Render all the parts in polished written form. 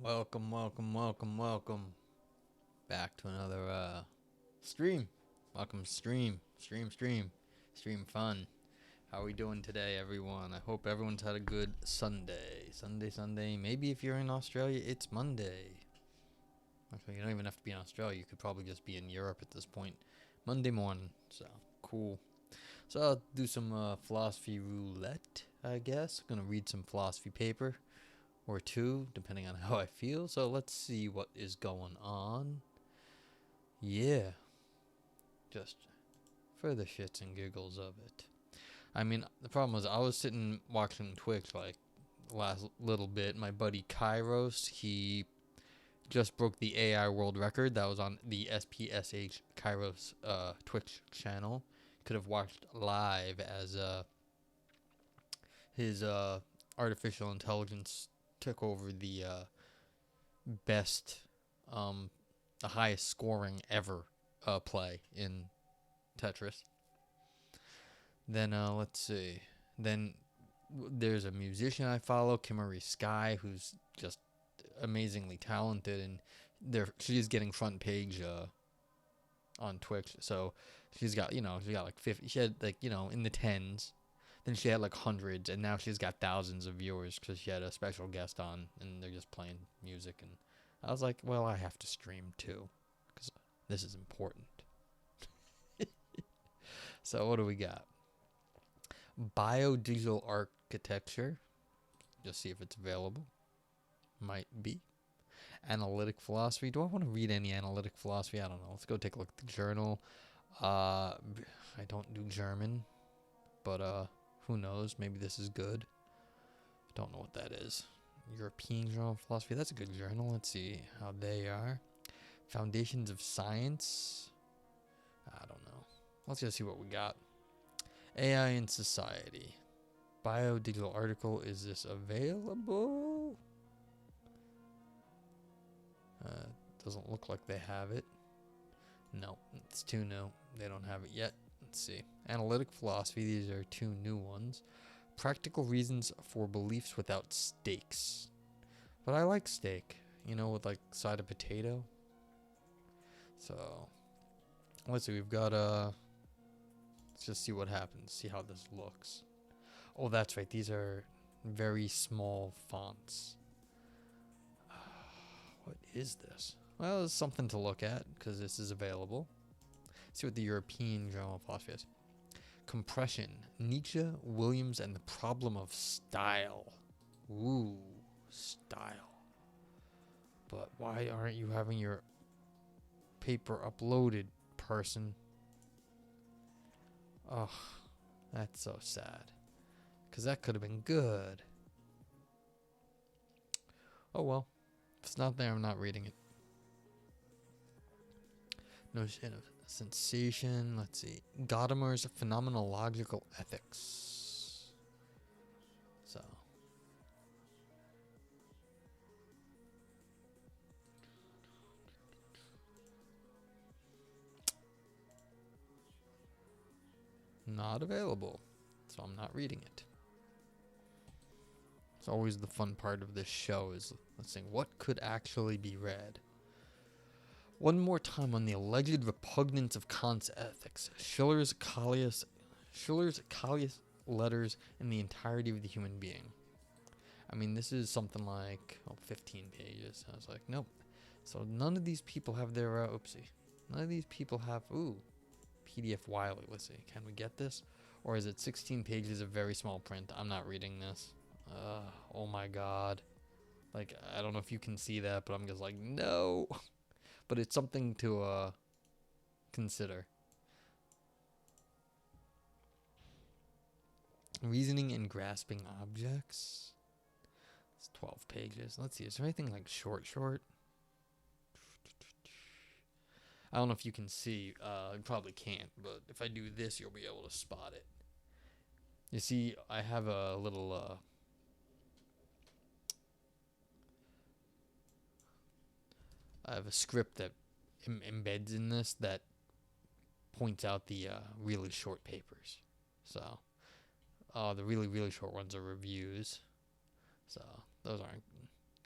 Welcome back to another stream. Welcome stream fun. How are we doing today, everyone? I hope everyone's had a good Sunday. Maybe if you're in Australia, it's Monday. Actually, you don't even have to be in Australia. You could probably just be in Europe at this point. Monday morning. So cool. So I'll do some philosophy roulette, I guess. I'm gonna read some philosophy paper or two, depending on how I feel. So let's see what is going on. Yeah, just for the shits and giggles of it. I mean, the problem was I was sitting watching Twitch like last little bit. My buddy Kairos, he just broke the AI world record that was on the SPSH Kairos Twitch channel. Could have watched live as his artificial intelligence took over the best, the highest scoring ever play in Tetris. Then let's see. Then there's a musician I follow, Kimmery Sky, who's just amazingly talented, and she's getting front page on Twitch. So she got like 50. She had like in the tens. Then she had like hundreds, and now she's got thousands of viewers because she had a special guest on, and they're just playing music. And I was like, well, I have to stream too, because this is important. So what do we got? Biodigital architecture. Just see if it's available. Might be. Analytic philosophy. Do I want to read any analytic philosophy? I don't know. Let's go take a look at the journal. I don't do German, but who knows? Maybe this is good. Don't know what that is. European Journal of Philosophy. That's a good journal. Let's see how they are. Foundations of Science. I don't know. Let's just see what we got. AI in Society. Biodigital article. Is this available? Doesn't look like they have it. No, it's too new. They don't have it yet. Let's see. Analytic philosophy. These are two new ones. Practical reasons for beliefs without stakes. But I like steak, with like side of potato. So let's see. We've got let's just see what happens. See how this looks. Oh, that's right. These are very small fonts. What is this? Well, it's something to look at because this is available. Let's see what the European Journal of Philosophy is. Compression. Nietzsche, Williams, and the problem of style. Ooh, style. But why aren't you having your paper uploaded, person? Ugh, that's so sad. Because that could have been good. Oh well. If it's not there, I'm not reading it. Notion of sensation. Let's see. Gadamer's phenomenological ethics. So. Not available. So I'm not reading it. It's always the fun part of this show is let's see what could actually be read. One more time on the alleged repugnance of Kant's ethics. Schiller's Callias letters and the entirety of the human being. I mean, this is something like 15 pages. I was like, nope. So none of these people have their oopsie. None of these people have PDF Wiley. Let's see. Can we get this? Or is it 16 pages of very small print? I'm not reading this. Oh my god. Like, I don't know if you can see that, but I'm just like, no. But it's something to consider. Reasoning and grasping objects. It's 12 pages. Let's see. Is there anything like short? I don't know if you can see. You probably can't. But if I do this, you'll be able to spot it. You see, I have a little... I have a script that embeds in this that points out the really short papers. So, the really, really short ones are reviews. So, those aren't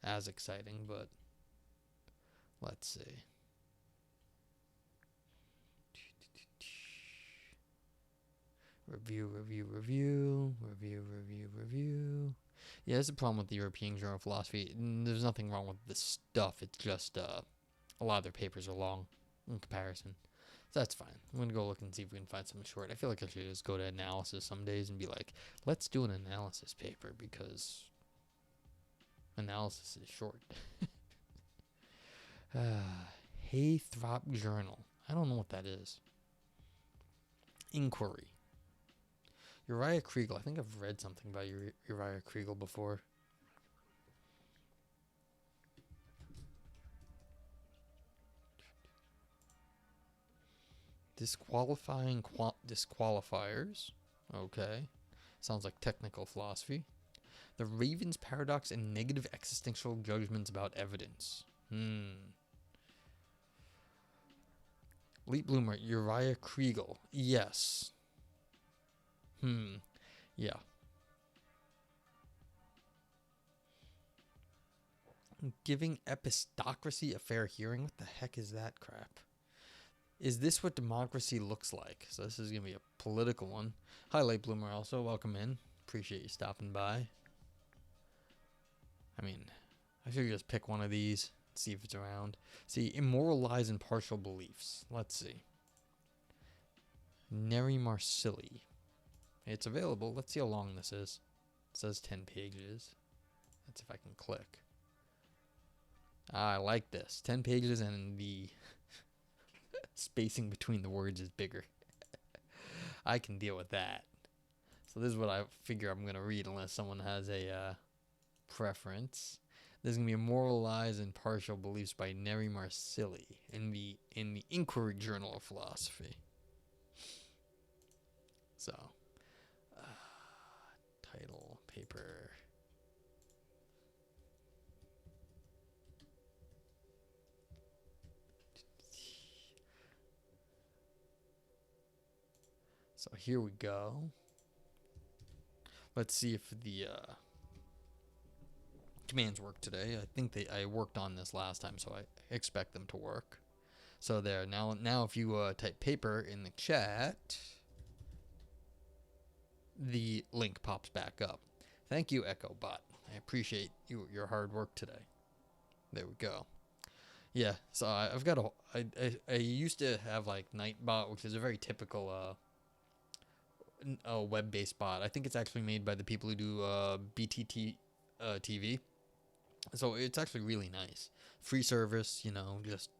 as exciting, but let's see. Review. Yeah, there's a problem with the European Journal of Philosophy. There's nothing wrong with the stuff. It's just a lot of their papers are long in comparison. So that's fine. I'm going to go look and see if we can find something short. I feel like I should just go to analysis some days and be like, let's do an analysis paper because analysis is short. Haythrop Journal. I don't know what that is. Inquiry. Uriah Kriegel. I think I've read something about Uriah Kriegel before. Disqualifying disqualifiers. Okay. Sounds like technical philosophy. The Raven's Paradox and Negative Existential Judgments About Evidence. Late bloomer, Uriah Kriegel. Yes. Yeah. Giving epistocracy a fair hearing? What the heck is that crap? Is this what democracy looks like? So this is going to be a political one. Hi, Late Bloomer also. Welcome in. Appreciate you stopping by. I mean, I should just pick one of these. See if it's around. See, Immoral Lies and Partial Beliefs. Let's see. Neri Marsili. It's available. Let's see how long this is. It says 10 pages. That's if I can click. I like this. 10 pages and the spacing between the words is bigger. I can deal with that. So this is what I figure I'm going to read unless someone has a preference. There's going to be Immoral Lies and Partial Beliefs by Neri Marsili in the Inquiry Journal of Philosophy. So, title, paper. So here we go. Let's see if the commands work today. I think I worked on this last time, so I expect them to work. So there. Now if you type paper in the chat, the link pops back up. Thank you, EchoBot. I appreciate your hard work today. There we go. Yeah, so I've got I used to have like Nightbot, which is a very typical a web-based bot. I think it's actually made by the people who do BTT TV. So it's actually really nice. Free service, just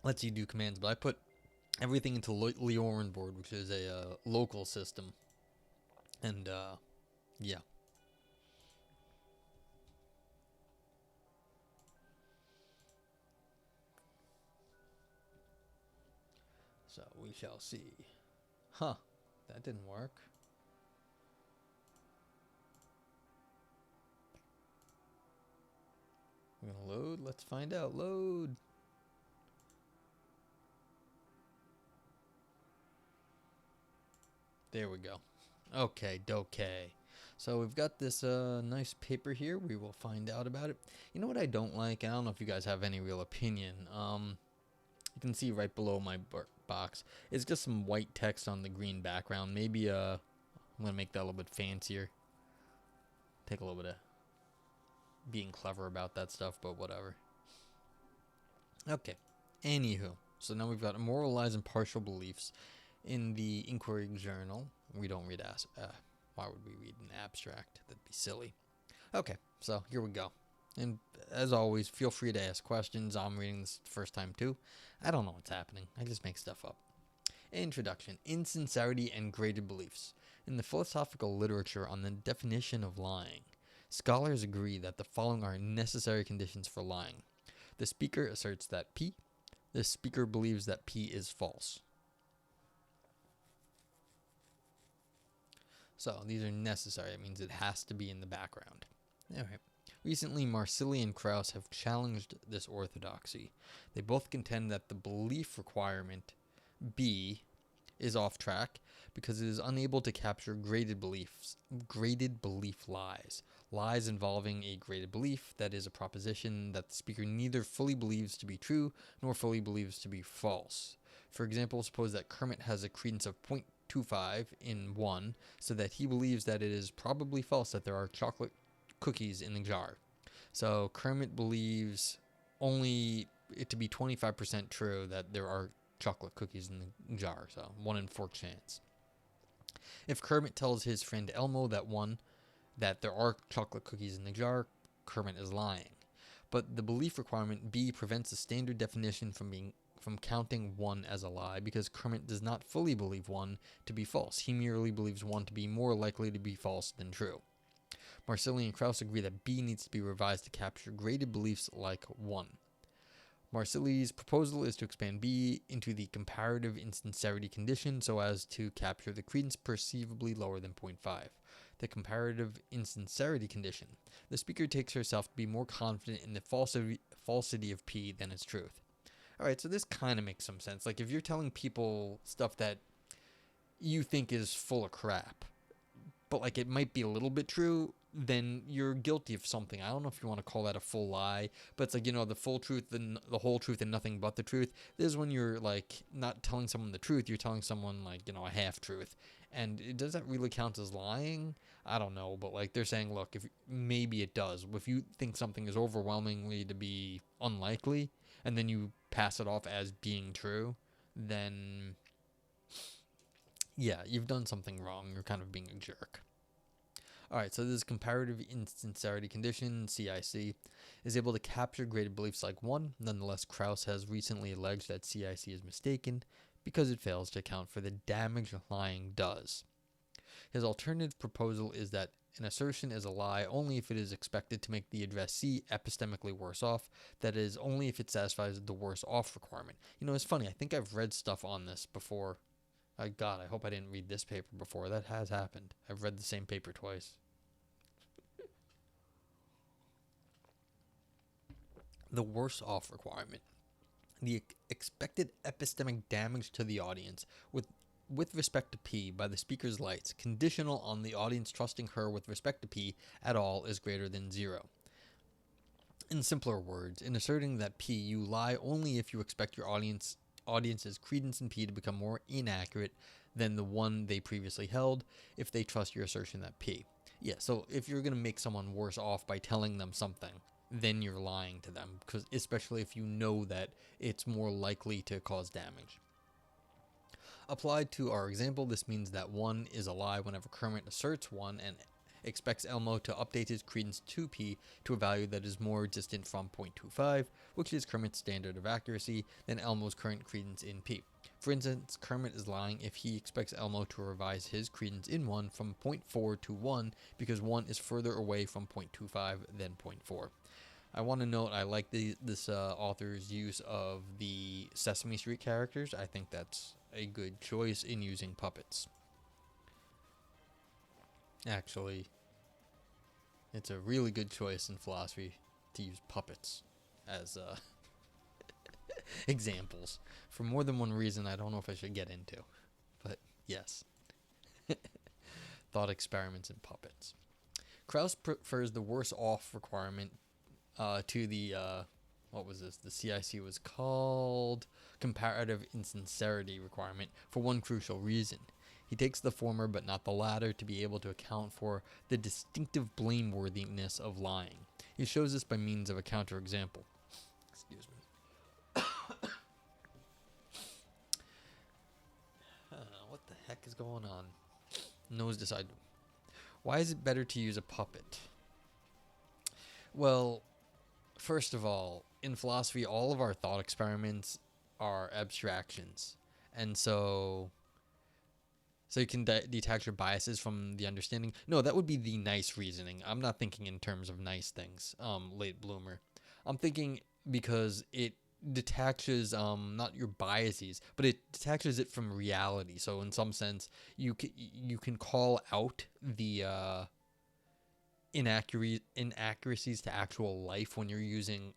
lets you do commands. But I put everything into Leorin board, which is a local system. And, yeah. So we shall see. Huh. That didn't work. We're going to load. Let's find out. Load. There we go. Okay, so we've got this nice paper here. We will find out about it. You know what I don't like? I don't know if you guys have any real opinion. You can see right below my box. It's just some white text on the green background. Maybe I'm going to make that a little bit fancier. Take a little bit of being clever about that stuff, but whatever. Okay. Anywho. So now we've got Immoral Lies and Partial Beliefs in the Inquiry Journal. We don't read why would we read an abstract? That'd be silly. Okay, so here we go. And as always, feel free to ask questions. I'm reading this the first time too. I don't know what's happening. I just make stuff up. Introduction. Insincerity and Graded Beliefs. In the philosophical literature on the definition of lying, scholars agree that the following are necessary conditions for lying. The speaker asserts that P. The speaker believes that P is false. So these are necessary. It means it has to be in the background. All right. Recently, Marsili and Krauss have challenged this orthodoxy. They both contend that the belief requirement B is off track because it is unable to capture graded belief lies involving a graded belief that is a proposition that the speaker neither fully believes to be true nor fully believes to be false. For example, suppose that Kermit has a credence of 0.25 in 1, so that he believes that it is probably false that there are chocolate cookies in the jar. So Kermit believes only it to be 25% true that there are chocolate cookies in the jar, so 1 in 4 chance. If Kermit tells his friend Elmo that there are chocolate cookies in the jar, Kermit is lying. But the belief requirement B prevents the standard definition from counting 1 as a lie, because Kermit does not fully believe 1 to be false. He merely believes 1 to be more likely to be false than true. Marsili and Krauss agree that B needs to be revised to capture graded beliefs like 1. Marsili's proposal is to expand B into the comparative insincerity condition so as to capture the credence perceivably lower than 0.5. The comparative insincerity condition. The speaker takes herself to be more confident in the falsity of P than its truth. Alright, so this kind of makes some sense. Like, if you're telling people stuff that you think is full of crap, but, like, it might be a little bit true, then you're guilty of something. I don't know if you want to call that a full lie, but it's like, the full truth and the whole truth and nothing but the truth. This is when you're, like, not telling someone the truth. You're telling someone, like, a half-truth. And does that really count as lying? I don't know, but, like, they're saying, look, if maybe it does. If you think something is overwhelmingly to be unlikely, and then you pass it off as being true, then, yeah, you've done something wrong. You're kind of being a jerk. Alright, so this comparative insincerity condition, CIC, is able to capture graded beliefs like 1. Nonetheless, Krauss has recently alleged that CIC is mistaken because it fails to account for the damage lying does. His alternative proposal is that an assertion is a lie only if it is expected to make the addressee epistemically worse off, that is, only if it satisfies the worse off requirement. It's funny, I think I've read stuff on this before. God, I hope I didn't read this paper before. That has happened. I've read the same paper twice. The worse off requirement. The expected epistemic damage to the audience with respect to P by the speaker's lights, conditional on the audience trusting her with respect to P at all, is greater than 0. In simpler words, in asserting that P, you lie only if you expect your audience's credence in P to become more inaccurate than the one they previously held if they trust your assertion that P. Yeah, so if you're going to make someone worse off by telling them something, then you're lying to them, because especially if you know that it's more likely to cause damage. Applied to our example, this means that 1 is a lie whenever Kermit asserts 1 and expects Elmo to update his credence to P to a value that is more distant from 0.25, which is Kermit's standard of accuracy, than Elmo's current credence in P. For instance, Kermit is lying if he expects Elmo to revise his credence in 1 from 0.4 to 1 because 1 is further away from 0.25 than 0.4. I want to note I like this author's use of the Sesame Street characters. I think that's a good choice in using puppets. Actually, it's a really good choice in philosophy to use puppets as examples. For more than one reason I don't know if I should get into. But yes. Thought experiments in puppets. Krauss prefers the worse off requirement to the, what was this? The CIC was called Comparative Insincerity requirement for one crucial reason. He takes the former but not the latter to be able to account for the distinctive blameworthiness of lying. He shows this by means of a counterexample. Excuse me. What the heck is going on? Nose decided. Why is it better to use a puppet? Well, first of all, in philosophy, all of our thought experiments are abstractions. And so you can detach your biases from the understanding. No, that would be the nice reasoning. I'm not thinking in terms of nice things, late bloomer. I'm thinking because it detaches not your biases, but it detaches it from reality. So in some sense, you can call out the inaccuracies to actual life when you're using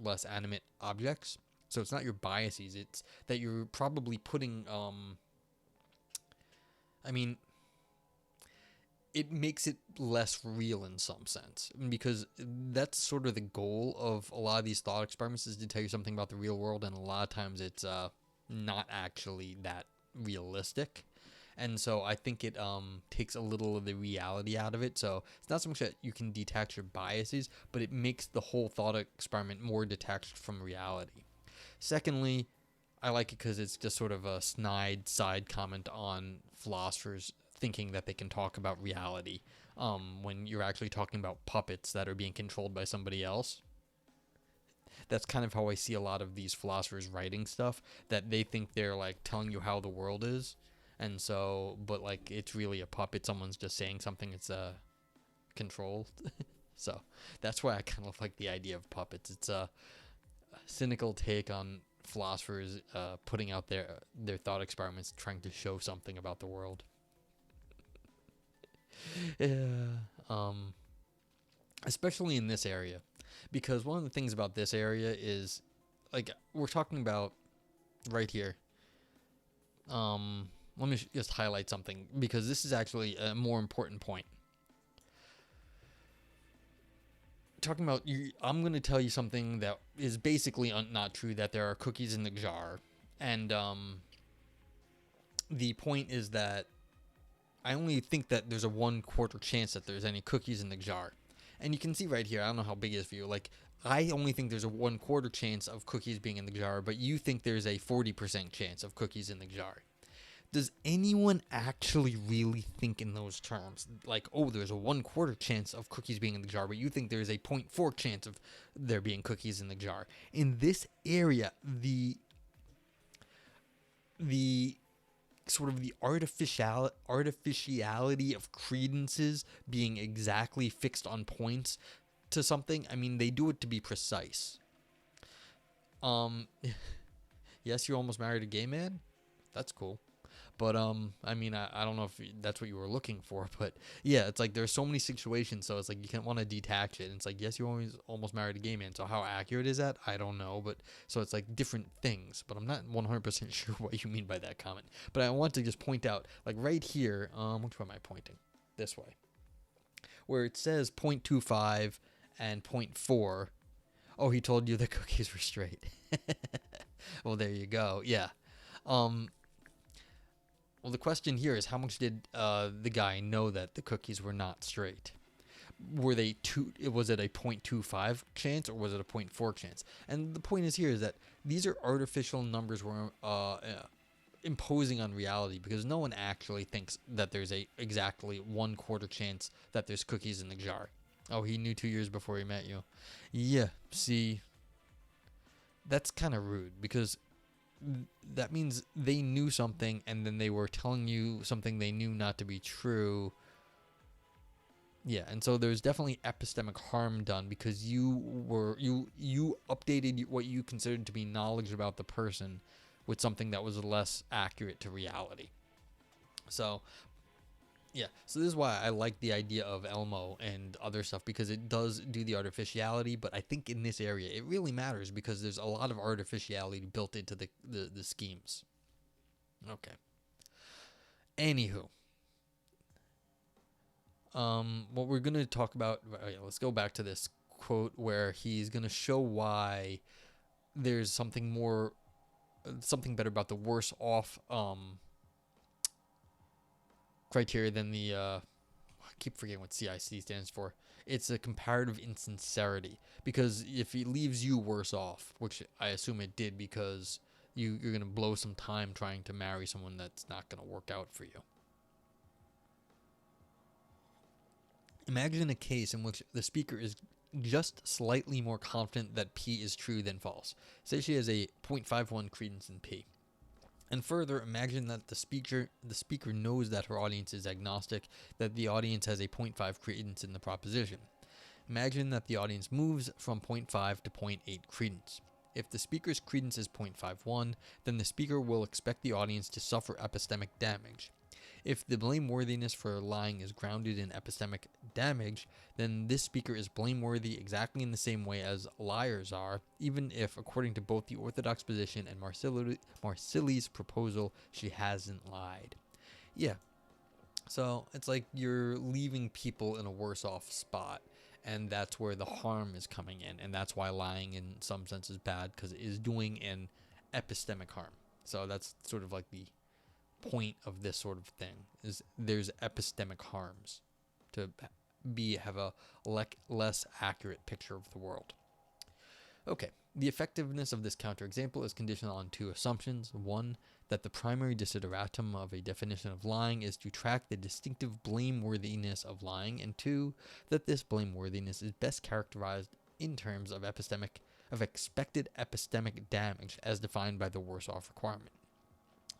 less animate objects. So it's not your biases, it's that you're probably putting I mean, it makes it less real in some sense, because that's sort of the goal of a lot of these thought experiments, is to tell you something about the real world, and a lot of times it's not actually that realistic. And so I think it takes a little of the reality out of it. So it's not so much that you can detach your biases, but it makes the whole thought experiment more detached from reality. Secondly, I like it because it's just sort of a snide side comment on philosophers thinking that they can talk about reality when you're actually talking about puppets that are being controlled by somebody else. That's kind of how I see a lot of these philosophers writing stuff, that they think they're like telling you how the world is. And so, but like it's really a puppet. Someone's just saying something. It's controlled. So that's why I kind of like the idea of puppets. It's a cynical take on philosophers putting out their thought experiments, trying to show something about the world. Yeah. Especially in this area, because one of the things about this area is, like, we're talking about right here. Let me just highlight something, because this is actually a more important point. Talking about I'm going to tell you something that is basically not true, that there are cookies in the jar, and the point is that I only think that there's a 1/4 chance that there's any cookies in the jar. And you can see right here, I don't know how big it is for you, like, I only think there's a 1/4 chance of cookies being in the jar, but you think there's a 40% chance of cookies in the jar. Does anyone actually really think in those terms? Like, oh, there's a 1/4 chance of cookies being in the jar, but you think there's a 0.4 chance of there being cookies in the jar. In this area, the sort of the artificiality of credences being exactly fixed on points to something, I mean, they do it to be precise. Yes, you almost married a gay man? That's cool. But I mean, I don't know if that's what you were looking for, but yeah, it's like there's so many situations, so it's like you can't want to detach it. And it's like, yes, you almost married a gay man, so how accurate is that? I don't know, but so it's like different things. But I'm not 100% sure what you mean by that comment. But I want to just point out, like right here, which way am I pointing? This way, where it says 0.25 and 0.4. Oh, he told you the cookies were straight. Well, there you go. Yeah. Well, the question here is, how much did the guy know that the cookies were not straight? Were they was it a 0.25 chance, or was it a 0.4 chance? And the point is here is that these are artificial numbers we're imposing on reality, because no one actually thinks that there's a exactly 1/4 chance that there's cookies in the jar. Oh, he knew 2 years before he met you. Yeah, see, that's kind of rude, because that means they knew something, and then they were telling you something they knew not to be true. Yeah, and so there's definitely epistemic harm done, because you updated what you considered to be knowledge about the person with something that was less accurate to reality. So yeah, so this is why I like the idea of Elmo and other stuff, because it does do the artificiality, but I think in this area it really matters, because there's a lot of artificiality built into the schemes. Okay. Anywho, what we're going to talk about, let's go back to this quote where he's going to show why there's something better about the worse off criteria than the I keep forgetting what CIC stands for. It's a comparative insincerity, because if it leaves you worse off, which I assume it did, because you're going to blow some time trying to marry someone that's not going to work out for you. Imagine a case in which the speaker is just slightly more confident that P is true than false. Say she has a 0.51 credence in P. And further, imagine that the speaker knows that her audience is agnostic, that the audience has a 0.5 credence in the proposition. Imagine that the audience moves from 0.5 to 0.8 credence. If the speaker's credence is 0.51, then the speaker will expect the audience to suffer epistemic damage. If the blameworthiness for lying is grounded in epistemic damage, then this speaker is blameworthy exactly in the same way as liars are, even if, according to both the orthodox position and Marsili's proposal, she hasn't lied. Yeah, So it's like you're leaving people in a worse off spot, and that's where the harm is coming in, and that's why lying in some sense is bad, because it is doing an epistemic harm. So that's sort of like the point of this sort of thing, is there's epistemic harms to have a less accurate picture of the world. Okay, the effectiveness of this counterexample is conditional on two assumptions. One, that the primary desideratum of a definition of lying is to track the distinctive blameworthiness of lying, and two, that this blameworthiness is best characterized in terms of expected epistemic damage as defined by the worse off requirement.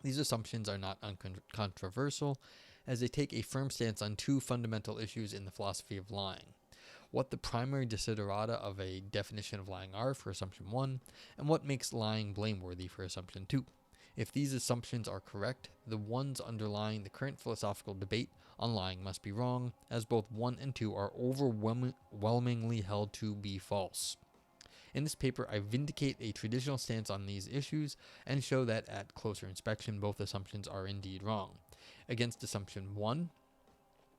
These assumptions are not uncontroversial, as they take a firm stance on two fundamental issues in the philosophy of lying: what the primary desiderata of a definition of lying are for assumption 1, and what makes lying blameworthy for assumption 2. If these assumptions are correct, the ones underlying the current philosophical debate on lying must be wrong, as both 1 and 2 are overwhelmingly held to be false. In this paper, I vindicate a traditional stance on these issues and show that at closer inspection, both assumptions are indeed wrong. Against assumption 1,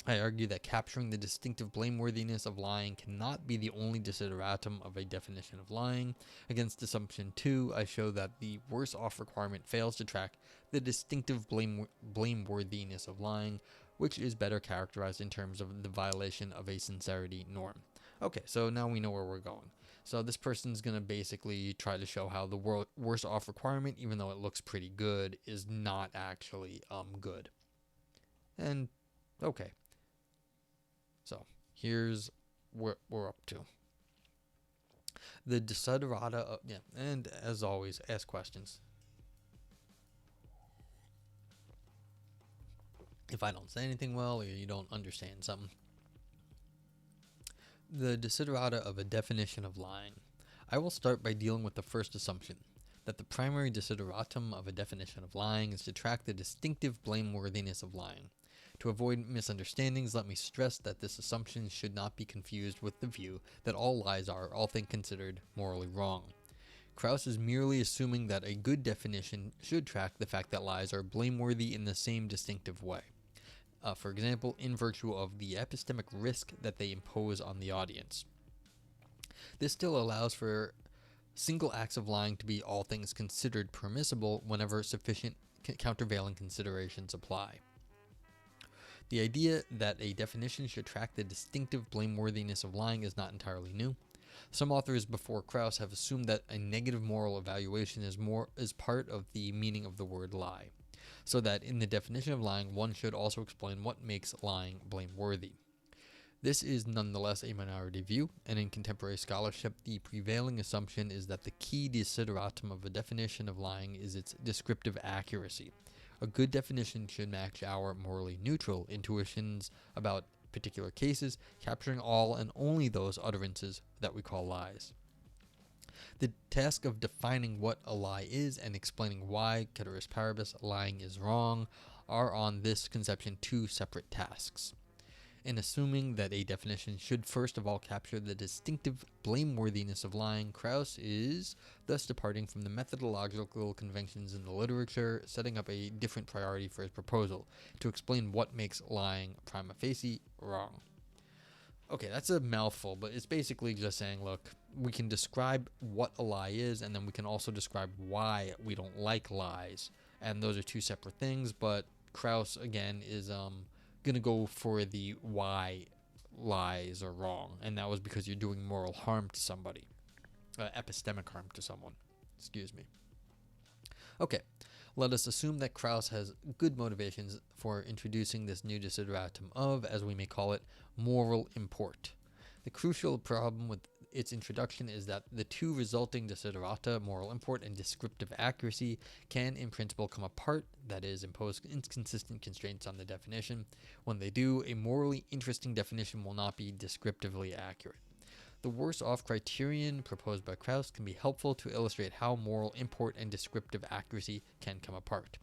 I argue that capturing the distinctive blameworthiness of lying cannot be the only desideratum of a definition of lying. Against assumption 2, I show that the worse off requirement fails to track the distinctive blameworthiness of lying, which is better characterized in terms of the violation of a sincerity norm. Okay, so now we know where we're going. So this person's going to basically try to show how the worse off requirement, even though it looks pretty good, is not actually good. And okay. So here's what we're up to. The Decederata, and as always, ask questions. If I don't say anything well or you don't understand something. The Decederata of a definition of lying. I will start by dealing with the first assumption, that the primary desideratum of a definition of lying is to track the distinctive blameworthiness of lying. To avoid misunderstandings, let me stress that this assumption should not be confused with the view that all lies are, all things considered, morally wrong. Krauss is merely assuming that a good definition should track the fact that lies are blameworthy in the same distinctive way. For example, in virtue of the epistemic risk that they impose on the audience. This still allows for single acts of lying to be all things considered permissible whenever sufficient countervailing considerations apply. The idea that a definition should track the distinctive blameworthiness of lying is not entirely new. Some authors before Krauss have assumed that a negative moral evaluation is part of the meaning of the word lie, so that in the definition of lying, one should also explain what makes lying blameworthy. This is nonetheless a minority view, and in contemporary scholarship, the prevailing assumption is that the key desideratum of a definition of lying is its descriptive accuracy. A good definition should match our morally neutral intuitions about particular cases, capturing all and only those utterances that we call lies. The task of defining what a lie is and explaining why, ceteris paribus, lying is wrong, are on this conception two separate tasks. In assuming that a definition should first of all capture the distinctive blameworthiness of lying, Krauss is thus departing from the methodological conventions in the literature, setting up a different priority for his proposal, to explain what makes lying prima facie wrong. Okay, that's a mouthful, but it's basically just saying, look, we can describe what a lie is, and then we can also describe why we don't like lies. And those are two separate things, but Krauss, again, is gonna go for the why lies are wrong, and that was because you're doing moral harm to somebody, epistemic harm to someone. Excuse me. Okay, let us assume that Krauss has good motivations for introducing this new desideratum of, as we may call it, moral import. The crucial problem with its introduction is that the two resulting desiderata, moral import and descriptive accuracy, can in principle come apart, that is, impose inconsistent constraints on the definition. When they do, a morally interesting definition will not be descriptively accurate. The worse off criterion proposed by Krauss can be helpful to illustrate how moral import and descriptive accuracy can come apart.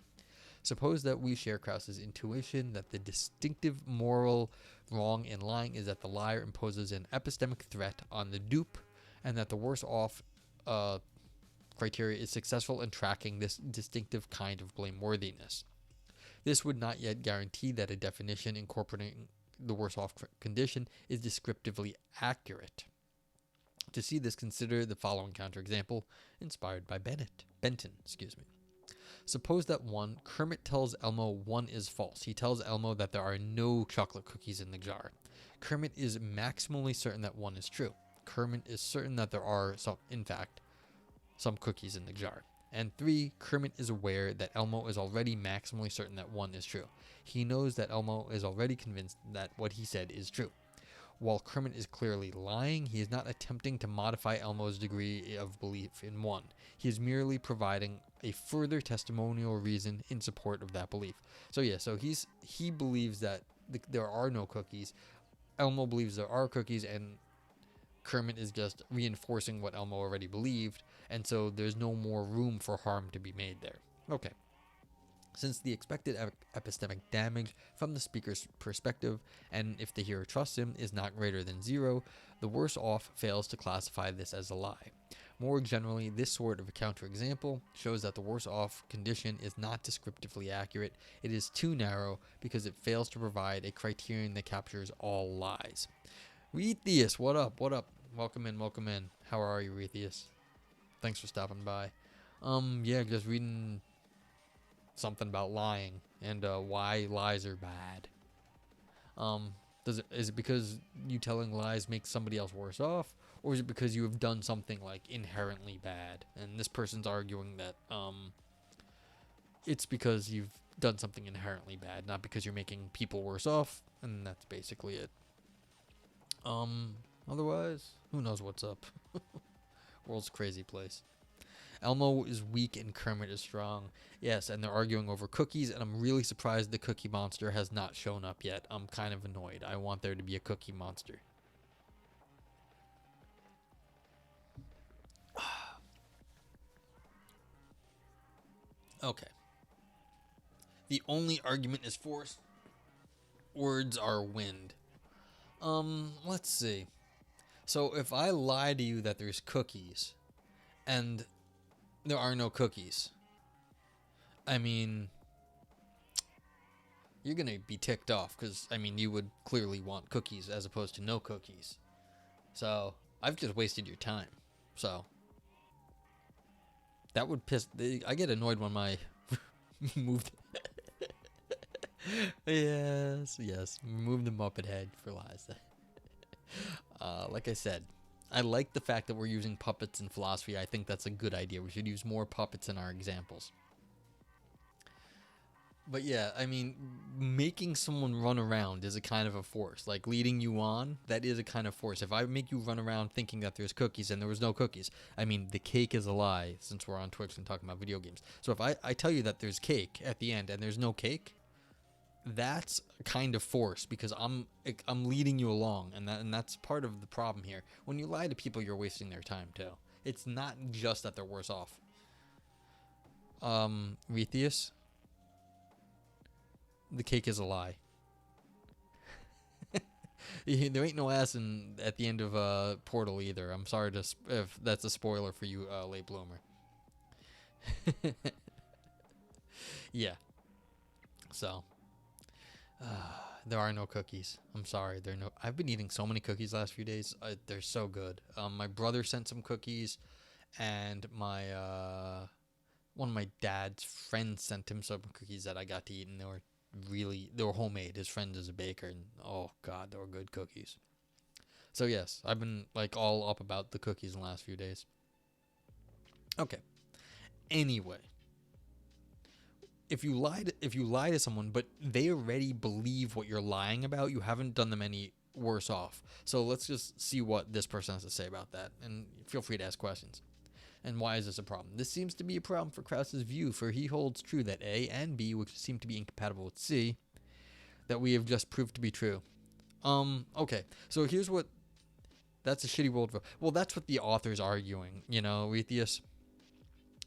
Suppose that we share Krauss's intuition that the distinctive moral wrong in lying is that the liar imposes an epistemic threat on the dupe, and that the worse off criteria is successful in tracking this distinctive kind of blameworthiness. This would not yet guarantee that a definition incorporating the worse off condition is descriptively accurate. To see this, consider the following counterexample inspired by Benton. Suppose that Kermit tells Elmo 1 is false. He tells Elmo that there are no chocolate cookies in the jar. Kermit is maximally certain that 1 is true. Kermit is certain that there are some cookies in the jar. And 3, Kermit is aware that Elmo is already maximally certain that 1 is true. He knows that Elmo is already convinced that what he said is true. While Kermit is clearly lying, he is not attempting to modify Elmo's degree of belief in 1. He is merely providing a further testimonial reason in support of that belief. So he believes that there are no cookies. Elmo believes there are cookies, and Kermit is just reinforcing what Elmo already believed, and so there's no more room for harm to be made there. Okay. Since the expected epistemic damage from the speaker's perspective, and if the hearer trusts him, is not greater than 0, the worse off fails to classify this as a lie. More generally, this sort of a counterexample shows that the worse off condition is not descriptively accurate. It is too narrow because it fails to provide a criterion that captures all lies. Retheus, what up? Welcome in. How are you, Retheus? Thanks for stopping by. Just reading something about lying and why lies are bad. Is it because you telling lies makes somebody else worse off, or is it because you have done something like inherently bad? And this person's arguing that it's because you've done something inherently bad, not because you're making people worse off, and that's basically it. Otherwise, who knows what's up? World's a crazy place. Elmo is weak and Kermit is strong. Yes, and they're arguing over cookies, and I'm really surprised the Cookie Monster has not shown up yet. I'm kind of annoyed. I want there to be a Cookie Monster. Okay. The only argument is force. Words are wind. Let's see. So if I lie to you that there's cookies, and there are no cookies, I mean, you're gonna be ticked off, because, I mean, you would clearly want cookies as opposed to no cookies. So, I've just wasted your time. So, that would piss... I get annoyed when my... moved... yes. Move the Muppet head for lies. Like I said, I like the fact that we're using puppets in philosophy. I think that's a good idea. We should use more puppets in our examples. But yeah, I mean, making someone run around is a kind of a force. Like, leading you on, that is a kind of force. If I make you run around thinking that there's cookies and there was no cookies, I mean, the cake is a lie, since we're on Twitch and talking about video games. So if I tell you that there's cake at the end and there's no cake, that's a kind of force, because I'm leading you along, and that's part of the problem here. When you lie to people, you're wasting their time too. It's not just that they're worse off. Retheus, the cake is a lie. There ain't no ass at the end of Portal either. I'm sorry if that's a spoiler for you, late bloomer. Yeah. So. There are no cookies. I'm sorry. I've been eating so many cookies the last few days. They're so good. My brother sent some cookies, and one of my dad's friends sent him some cookies that I got to eat, and they were homemade. His friend is a baker, and oh god, they were good cookies. So yes, I've been like all up about the cookies in the last few days. Okay. Anyway. If you lie to someone, but they already believe what you're lying about, you haven't done them any worse off. So let's just see what this person has to say about that, and feel free to ask questions. And why is this a problem? This seems to be a problem for Krauss's view, for he holds true that A and B, which seem to be incompatible with C, that we have just proved to be true. Okay, so here's what... That's a shitty worldview. Well, that's what the author's arguing, Retheus.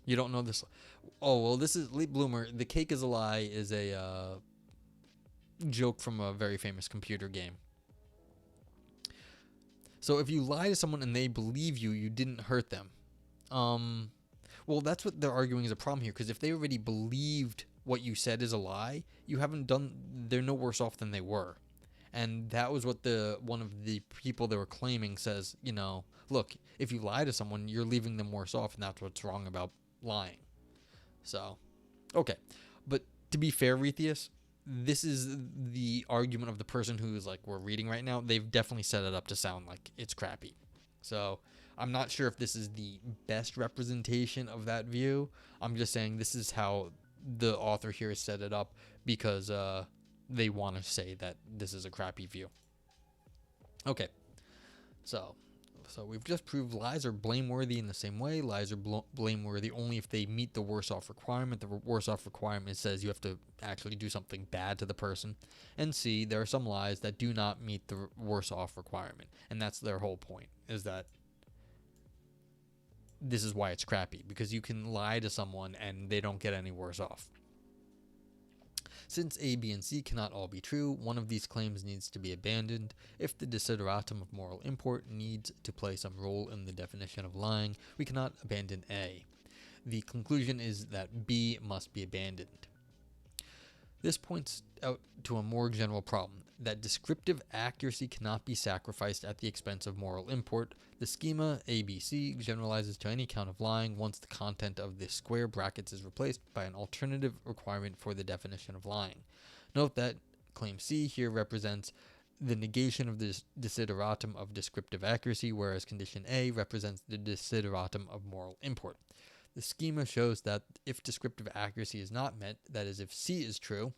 You don't know this... Oh, well, this is Late Bloomer. The cake is a lie is a joke from a very famous computer game. So if you lie to someone and they believe you didn't hurt them. Well, that's what they're arguing is a problem here, because if they already believed what you said is a lie, they're no worse off than they were. And that was what one of the people they were claiming says, look, if you lie to someone, you're leaving them worse off, and that's what's wrong about lying. So, okay. But to be fair, Rethius, this is the argument of the person who's like we're reading right now. They've definitely set it up to sound like it's crappy. So I'm not sure if this is the best representation of that view. I'm just saying this is how the author here has set it up because they want to say that this is a crappy view. Okay, so we've just proved lies are blameworthy in the same way. Lies are blameworthy only if they meet the worse off requirement. The worse off requirement says you have to actually do something bad to the person. And C, there are some lies that do not meet the worse off requirement. And that's their whole point, is that this is why it's crappy, because you can lie to someone and they don't get any worse off. Since A, B, and C cannot all be true, one of these claims needs to be abandoned. If the desideratum of moral import needs to play some role in the definition of lying, we cannot abandon A. The conclusion is that B must be abandoned. This points out to a more general problem, that descriptive accuracy cannot be sacrificed at the expense of moral import. The schema ABC generalizes to any count of lying once the content of the square brackets is replaced by an alternative requirement for the definition of lying. Note that claim C here represents the negation of the desideratum of descriptive accuracy, whereas condition A represents the desideratum of moral import. The schema shows that if descriptive accuracy is not met, that is, if C is true,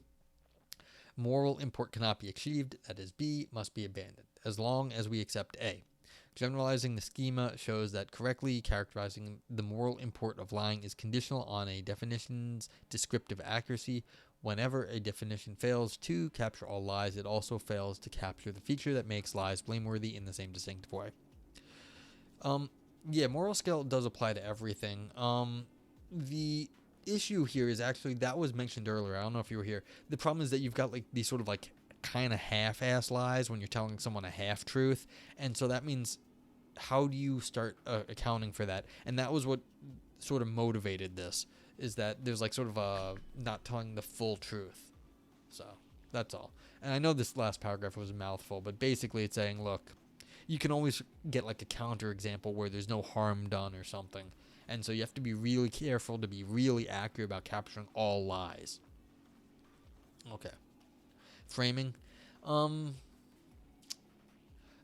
moral import cannot be achieved, that is, B must be abandoned, as long as we accept A. Generalizing the schema shows that correctly characterizing the moral import of lying is conditional on a definition's descriptive accuracy. Whenever a definition fails to capture all lies, it also fails to capture the feature that makes lies blameworthy in the same distinctive way. Yeah, moral scale does apply to everything. The issue here is actually, that was mentioned earlier. I don't know if you were here. The problem is that you've got like these sort of like kind of half-ass lies when you're telling someone a half-truth. And so that means, how do you start accounting for that? And that was what sort of motivated this, is that there's like sort of a not telling the full truth. So that's all. And I know this last paragraph was a mouthful, but basically it's saying, look, you can always get like a counter example where there's no harm done or something. And so you have to be really careful to be really accurate about capturing all lies. Okay. Framing.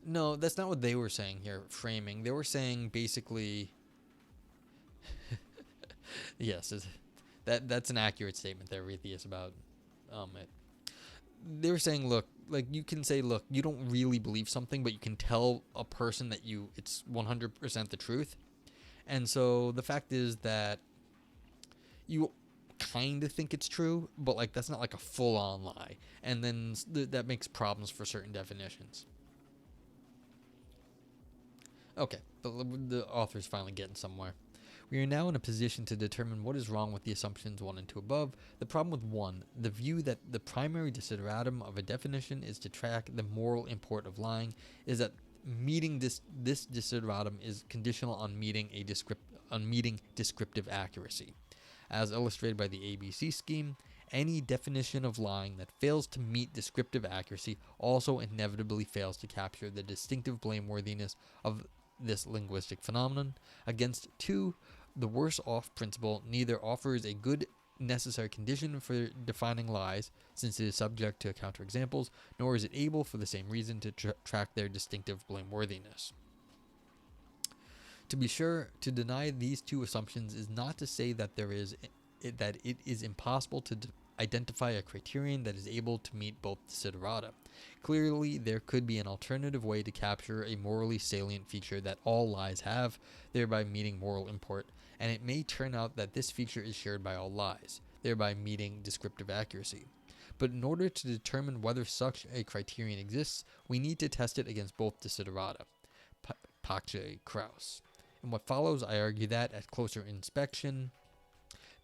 No, that's not what they were saying here, framing. They were saying basically... yes, that's an accurate statement there, Rethius, about it. They were saying, look, like you can say, look, you don't really believe something, but you can tell a person that it's 100% the truth. And so the fact is that you kind of think it's true, but like that's not like a full-on lie. And then that makes problems for certain definitions. Okay, but the author's finally getting somewhere. We are now in a position to determine what is wrong with the assumptions 1 and 2 above. The problem with 1, the view that the primary desideratum of a definition is to track the moral import of lying, is that meeting this desideratum is conditional on meeting descriptive accuracy. As illustrated by the ABC scheme, any definition of lying that fails to meet descriptive accuracy also inevitably fails to capture the distinctive blameworthiness of this linguistic phenomenon. Against 2, the worse off principle neither offers a good necessary condition for defining lies, since it is subject to counterexamples, nor is it able, for the same reason, to track their distinctive blameworthiness. To be sure, to deny these two assumptions is not to say that it is impossible to identify a criterion that is able to meet both desiderata. Clearly, there could be an alternative way to capture a morally salient feature that all lies have, thereby meeting moral import, and it may turn out that this feature is shared by all lies, thereby meeting descriptive accuracy. But in order to determine whether such a criterion exists, we need to test it against both desiderata. Pace Kraus. In what follows, I argue that, at closer inspection,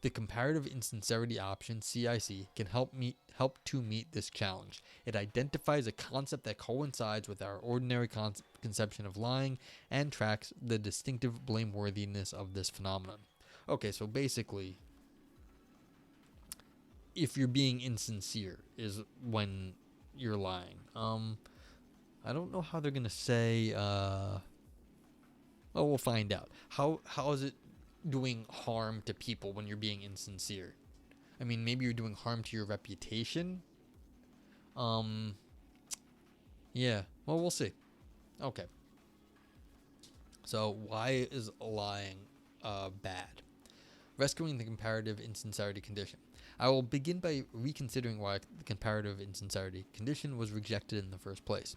the comparative insincerity option, CIC, can help to meet this challenge. It identifies a concept that coincides with our ordinary conception of lying and tracks the distinctive blameworthiness of this phenomenon. Okay, so basically, if you're being insincere is when you're lying. I don't know how they're gonna say. Well, we'll find out. How is it doing harm to people when you're being insincere? I mean, maybe you're doing harm to your reputation. Yeah. Well, we'll see. Okay. So why is lying bad? Rescuing the comparative insincerity condition. I will begin by reconsidering why the comparative insincerity condition was rejected in the first place.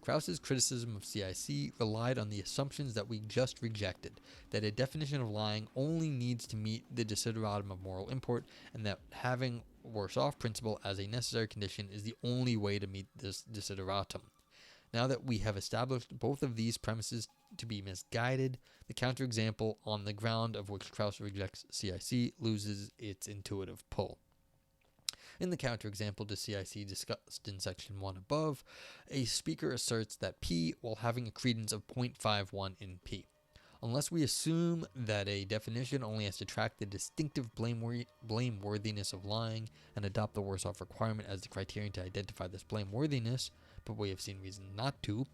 Krauss's criticism of CIC relied on the assumptions that we just rejected, that a definition of lying only needs to meet the desideratum of moral import, and that having worse off principle as a necessary condition is the only way to meet this desideratum. Now that we have established both of these premises to be misguided, the counterexample on the ground of which Krauss rejects CIC loses its intuitive pull. In the counterexample to CIC discussed in section 1 above, a speaker asserts that P while having a credence of 0.51 in P. Unless we assume that a definition only has to track the distinctive blameworthiness of lying and adopt the worse off requirement as the criterion to identify this blameworthiness, but we have seen reason not to,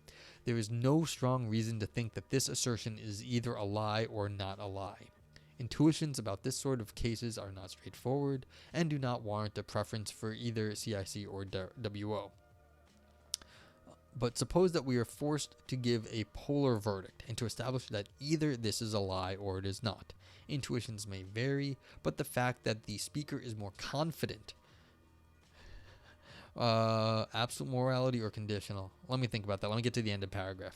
there is no strong reason to think that this assertion is either a lie or not a lie. Intuitions about this sort of cases are not straightforward and do not warrant a preference for either CIC or WO. But suppose that we are forced to give a polar verdict and to establish that either this is a lie or it is not. Intuitions may vary, but the fact that the speaker is more confident, absolute morality or conditional. Let me think about that. Let me get to the end of the paragraph.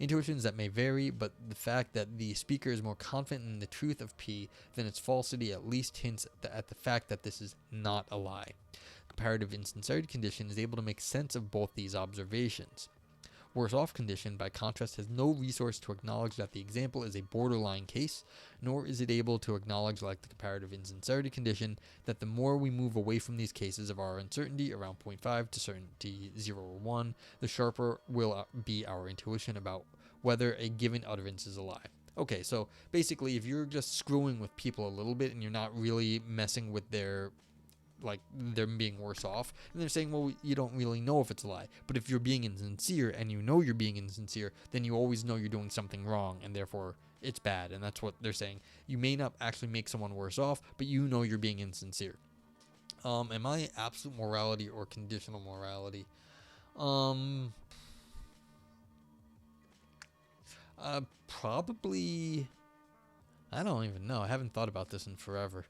Intuitions that may vary, but the fact that the speaker is more confident in the truth of P than its falsity at least hints at the fact that this is not a lie. Comparative insincerity condition is able to make sense of both these observations. Worse off condition, by contrast, has no resource to acknowledge that the example is a borderline case, nor is it able to acknowledge, like the comparative insincerity condition, that the more we move away from these cases of our uncertainty around 0.5 to certainty 0 or 1, the sharper will be our intuition about whether a given utterance is a lie. Okay, so basically if you're just screwing with people a little bit and you're not really messing with their them being worse off, and they're saying, well, you don't really know if it's a lie. But if you're being insincere and you know you're being insincere, then you always know you're doing something wrong, and therefore it's bad. And that's what they're saying. You may not actually make someone worse off, but you know you're being insincere. Am I absolute morality or conditional morality? Probably. I don't even know. I haven't thought about this in forever.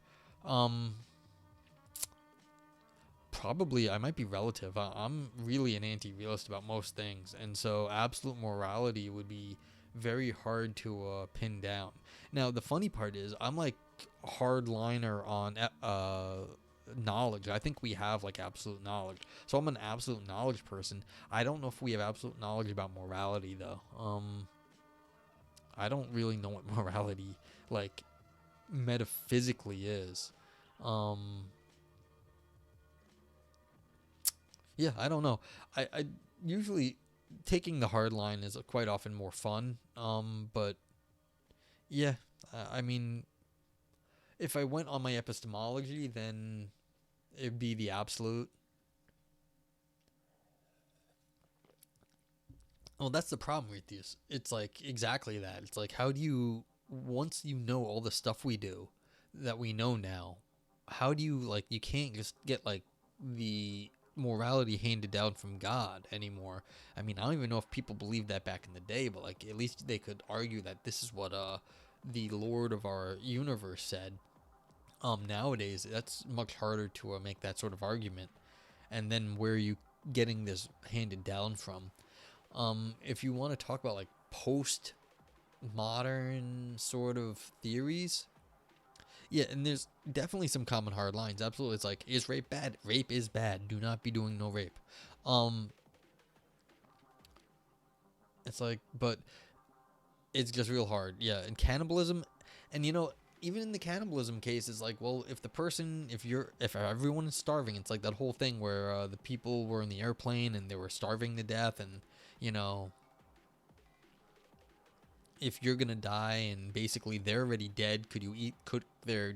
Probably I might be relative. I'm really an anti-realist about most things, and so absolute morality would be very hard to pin down. Now the funny part is I'm like hardliner on knowledge. I think we have like absolute knowledge, so I'm an absolute knowledge person. I don't know if we have absolute knowledge about morality though. I don't really know what morality like metaphysically is. Yeah, I don't know. I usually taking the hard line is quite often more fun. But yeah, I mean, if I went on my epistemology, then it'd be the absolute. Well, that's the problem with this. It's like exactly that. It's like, how do you, once you know all the stuff we do that we know now, how do you, like, you can't just get like the morality handed down from God anymore. I mean, I don't even know if people believed that back in the day, but like at least they could argue that this is what the Lord of our universe said. Nowadays that's much harder to make that sort of argument. And then where are you getting this handed down from? If you want to talk about like post modern sort of theories, yeah, and there's definitely some common hard lines. Absolutely. It's like, is rape bad? Rape is bad. Do not be doing no rape. It's like, but it's just real hard. Yeah, and cannibalism, and you know, even in the cannibalism case, it's like, well, if the person, if everyone is starving, it's like that whole thing where the people were in the airplane and they were starving to death, and you know, if you're gonna die and basically they're already dead, could you cook their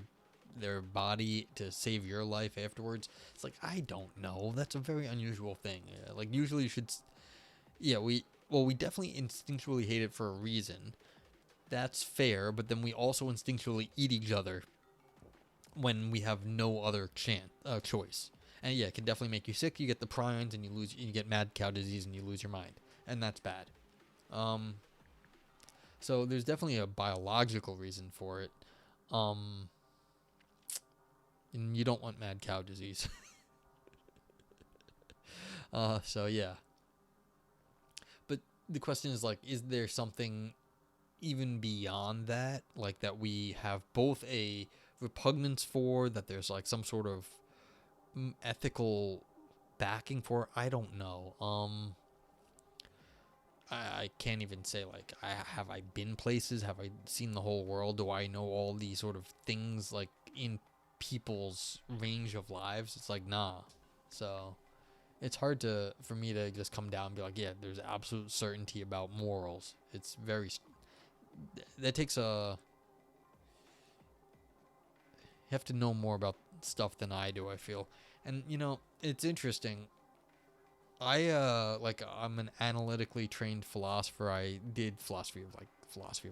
their body to save your life afterwards. It's like, I don't know. That's a very unusual thing. Like, usually you should. Yeah, we definitely instinctually hate it for a reason. That's fair, but then we also instinctually eat each other when we have no other choice. And yeah, it can definitely make you sick. You get the prions, and you get mad cow disease, and you lose your mind, and that's bad. So there's definitely a biological reason for it. And you don't want mad cow disease. So yeah. But the question is, like, is there something even beyond that, like, that we have both a repugnance for, that there's like some sort of ethical backing for? I don't know. I can't even say, like, have I been places? Have I seen the whole world? Do I know all these sort of things, like, in people's range of lives? It's like, nah. So it's hard for me to just come down and be like, yeah, there's absolute certainty about morals. It's very, that takes a, you have to know more about stuff than I do, I feel. And, it's interesting. I'm an analytically trained philosopher. I did philosophy of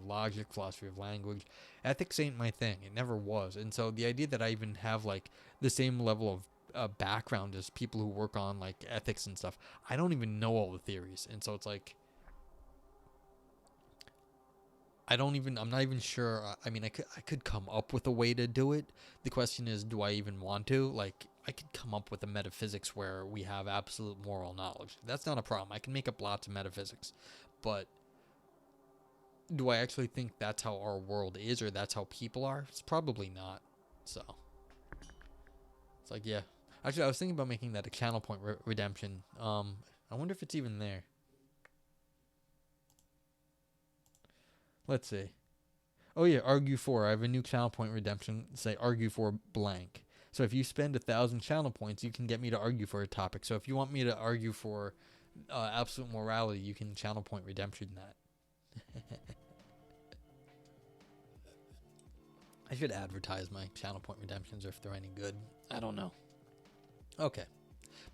logic, philosophy of language. Ethics ain't my thing. It never was. And so the idea that I even have, like, the same level of background as people who work on, like, ethics and stuff, I don't even know all the theories. And so it's like, I'm not even sure. I mean, I could come up with a way to do it. The question is, do I even want to? Like, I could come up with a metaphysics where we have absolute moral knowledge. That's not a problem. I can make up lots of metaphysics. But do I actually think that's how our world is, or that's how people are? It's probably not. So it's like, yeah. Actually, I was thinking about making that a channel point redemption. I wonder if it's even there. Let's see. Oh yeah, argue for. I have a new channel point redemption. Say argue for blank. So if you spend 1,000 channel points, you can get me to argue for a topic. So if you want me to argue for absolute morality, you can channel point redemption that. I should advertise my channel point redemptions if they're any good. I don't know. Okay,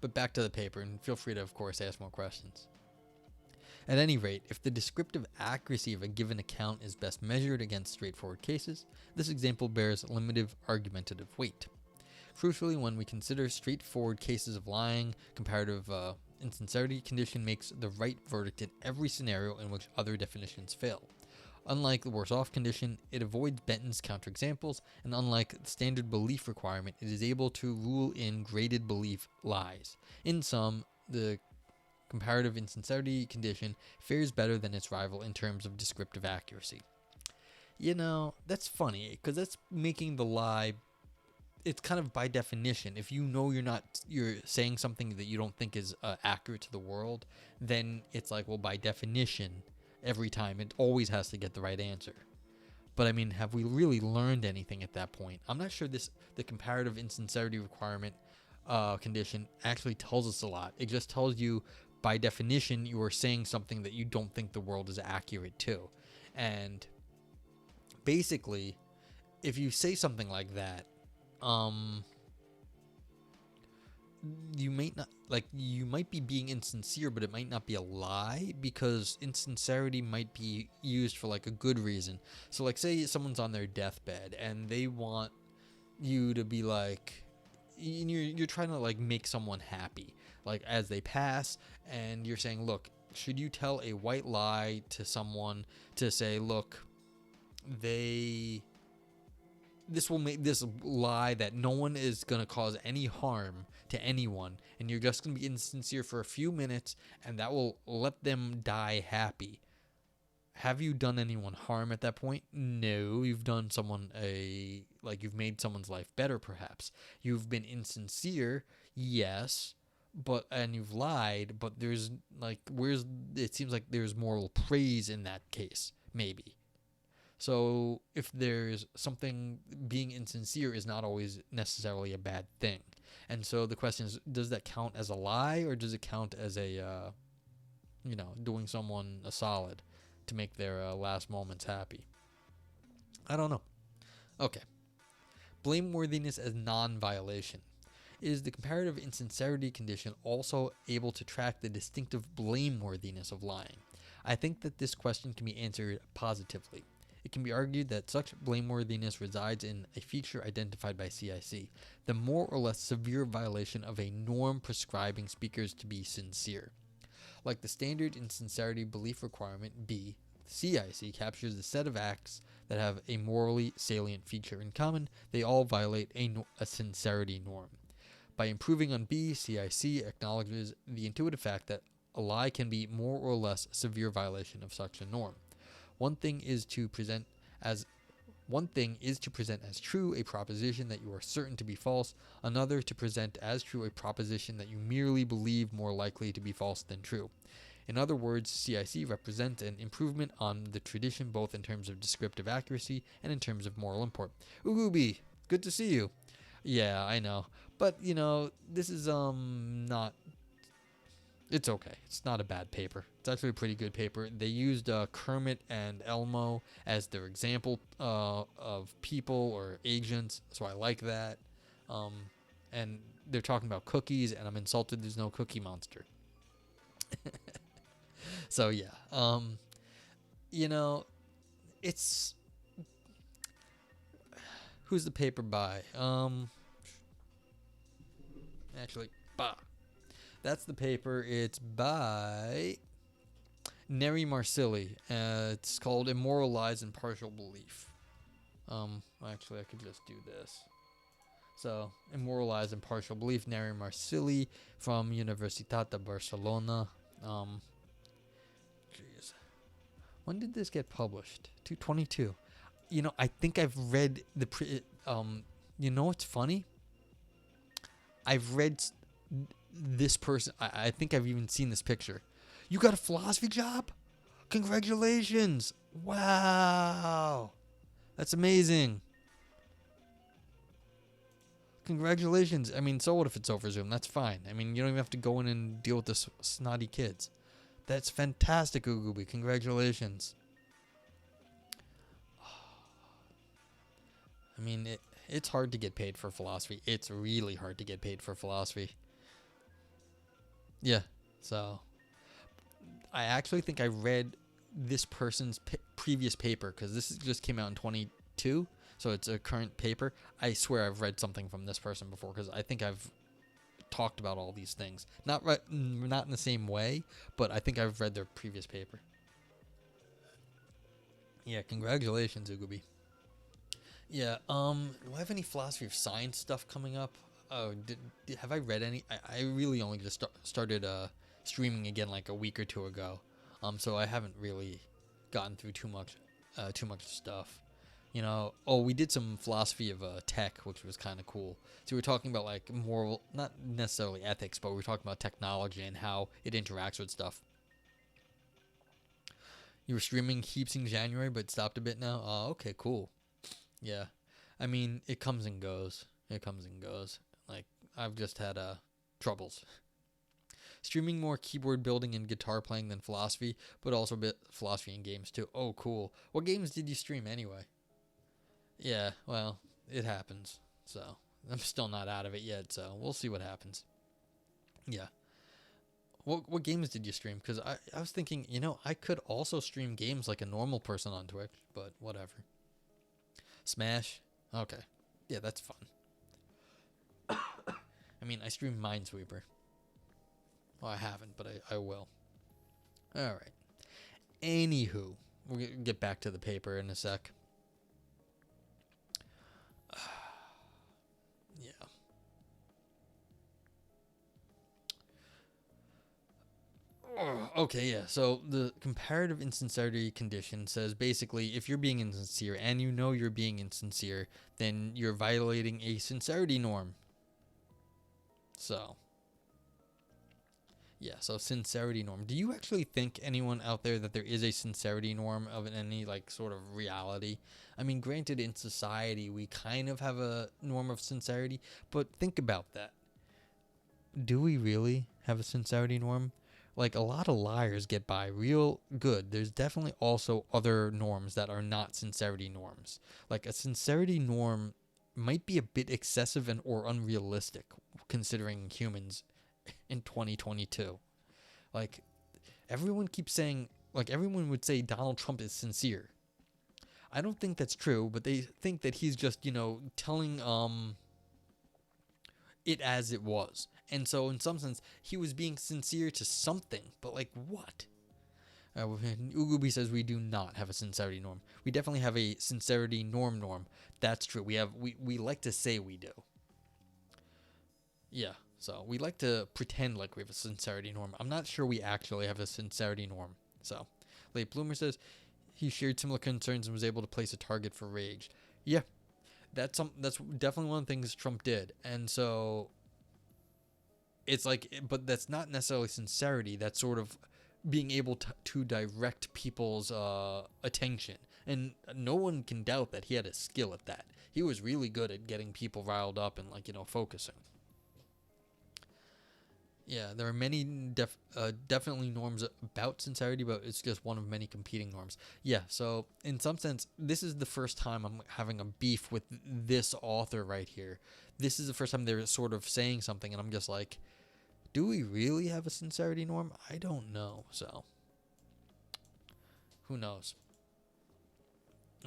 but back to the paper, and feel free to, of course, ask more questions. At any rate, if the descriptive accuracy of a given account is best measured against straightforward cases, this example bears limited argumentative weight. Crucially, when we consider straightforward cases of lying, comparative insincerity condition makes the right verdict in every scenario in which other definitions fail. Unlike the worse-off condition, it avoids Benton's counterexamples, and unlike the standard belief requirement, it is able to rule in graded belief lies. In sum, the comparative insincerity condition fares better than its rival in terms of descriptive accuracy. That's funny, because that's making the lie, it's kind of by definition. If you know you're saying something that you don't think is accurate to the world, then it's like, well, by definition, every time it always has to get the right answer. But I mean, have we really learned anything at that point? I'm not sure the comparative insincerity requirement condition actually tells us a lot. It just tells you, by definition, you are saying something that you don't think the world is accurate to. And basically, if you say something like that, you might be being insincere, but it might not be a lie, because insincerity might be used for, like, a good reason. So, like, say someone's on their deathbed and they want you to be like, you're trying to, like, make someone happy, like, as they pass, and you're saying, look, should you tell a white lie to someone to say, look, this will make this lie that no one is going to cause any harm to anyone, and you're just going to be insincere for a few minutes, and that will let them die happy. Have you done anyone harm at that point? No. You've done someone you've made someone's life better, perhaps. You've been insincere, yes, and you've lied, but it seems like there's moral praise in that case, maybe. So if there's something, being insincere is not always necessarily a bad thing. And so the question is, does that count as a lie, or does it count as a, doing someone a solid to make their last moments happy? I don't know. Okay. Blameworthiness as non-violation. Is the comparative insincerity condition also able to track the distinctive blameworthiness of lying? I think that this question can be answered positively. It can be argued that such blameworthiness resides in a feature identified by CIC, the more or less severe violation of a norm prescribing speakers to be sincere. Like the standard insincerity belief requirement B, CIC captures the set of acts that have a morally salient feature in common. They all violate a sincerity norm. By improving on B, CIC acknowledges the intuitive fact that a lie can be more or less a severe violation of such a norm. One thing is to present as true a proposition that you are certain to be false, another to present as true a proposition that you merely believe more likely to be false than true. In other words, CIC represents an improvement on the tradition both in terms of descriptive accuracy and in terms of moral import. Ugubi, good to see you. Yeah, I know. But, this is not... It's okay. It's not a bad paper. It's actually a pretty good paper. They used Kermit and Elmo as their example of people or agents, so I like that. And they're talking about cookies, and I'm insulted there's no Cookie Monster. So, yeah. It's... Who's the paper by? That's the paper. It's by Neri Marsili. It's called Immoral Lies and Partial Belief. Actually, I could just do this. So, Immoral Lies and Partial Belief, Neri Marsili from Universitat de Barcelona. Jeez. When did this get published? 222. I think I've read the what's funny? I've read this person. I think I've even seen this picture. You got a philosophy job? Congratulations. Wow. That's amazing. Congratulations. I mean, so what if it's over Zoom? That's fine. I mean, you don't even have to go in and deal with the snotty kids. That's fantastic, Ugubi. Congratulations. I mean, it's hard to get paid for philosophy. It's really hard to get paid for philosophy. Yeah, so I actually think I read this person's previous paper because this just came out in 22, so it's a current paper. I swear I've read something from this person before because I think I've talked about all these things. Not in the same way, but I think I've read their previous paper. Yeah, congratulations, Ugubi. Yeah, do I have any philosophy of science stuff coming up? Oh, have I read any? I really only just started streaming again like a week or two ago. So I haven't really gotten through too much stuff. We did some philosophy of tech, which was kind of cool. So we were talking about like moral, not necessarily ethics, but we were talking about technology and how it interacts with stuff. You were streaming heaps in January, but stopped a bit now. Oh, okay, cool. Yeah, I mean, it comes and goes. Like, I've just had troubles. Streaming more keyboard building and guitar playing than philosophy, but also a bit philosophy in games too. Oh, cool. What games did you stream anyway? Yeah, well, it happens. So, I'm still not out of it yet, so we'll see what happens. Yeah. What games did you stream? Because I was thinking, I could also stream games like a normal person on Twitch, but whatever. Smash? Okay. Yeah, that's fun. I mean, I stream Minesweeper. Well, I haven't, but I will. Alright. Anywho, we'll get back to the paper in a sec. Yeah. Okay, yeah. So the comparative insincerity condition says basically if you're being insincere and you know you're being insincere, then you're violating a sincerity norm. So, yeah, so sincerity norm. Do you actually think, anyone out there, that there is a sincerity norm of any like sort of reality? I mean, granted, in society we kind of have a norm of sincerity, but think about that. Do we really have a sincerity norm? Like, a lot of liars get by real good. There's definitely also other norms that are not sincerity norms. Like, a sincerity norm might be a bit excessive and or unrealistic considering humans in 2022. Like, everyone keeps saying, like, everyone would say Donald Trump is sincere. I don't think that's true, but they think that he's just, telling it as it was. And so in some sense, he was being sincere to something, but like what? Ugubi says we do not have a sincerity norm. We definitely have a sincerity norm. That's true. We like to say we do. Yeah. So we like to pretend like we have a sincerity norm. I'm not sure we actually have a sincerity norm. So, Late Bloomer says he shared similar concerns and was able to place a target for rage. Yeah, that's definitely one of the things Trump did, and so it's like, but that's not necessarily sincerity. That's sort of being able to direct people's attention, and no one can doubt that he had a skill at that. He was really good at getting people riled up and focusing. Yeah, there are many definitely norms about sincerity, but it's just one of many competing norms. Yeah, so in some sense, this is the first time I'm having a beef with this author right here. This is the first time they're sort of saying something, and I'm just like, do we really have a sincerity norm? I don't know, so who knows?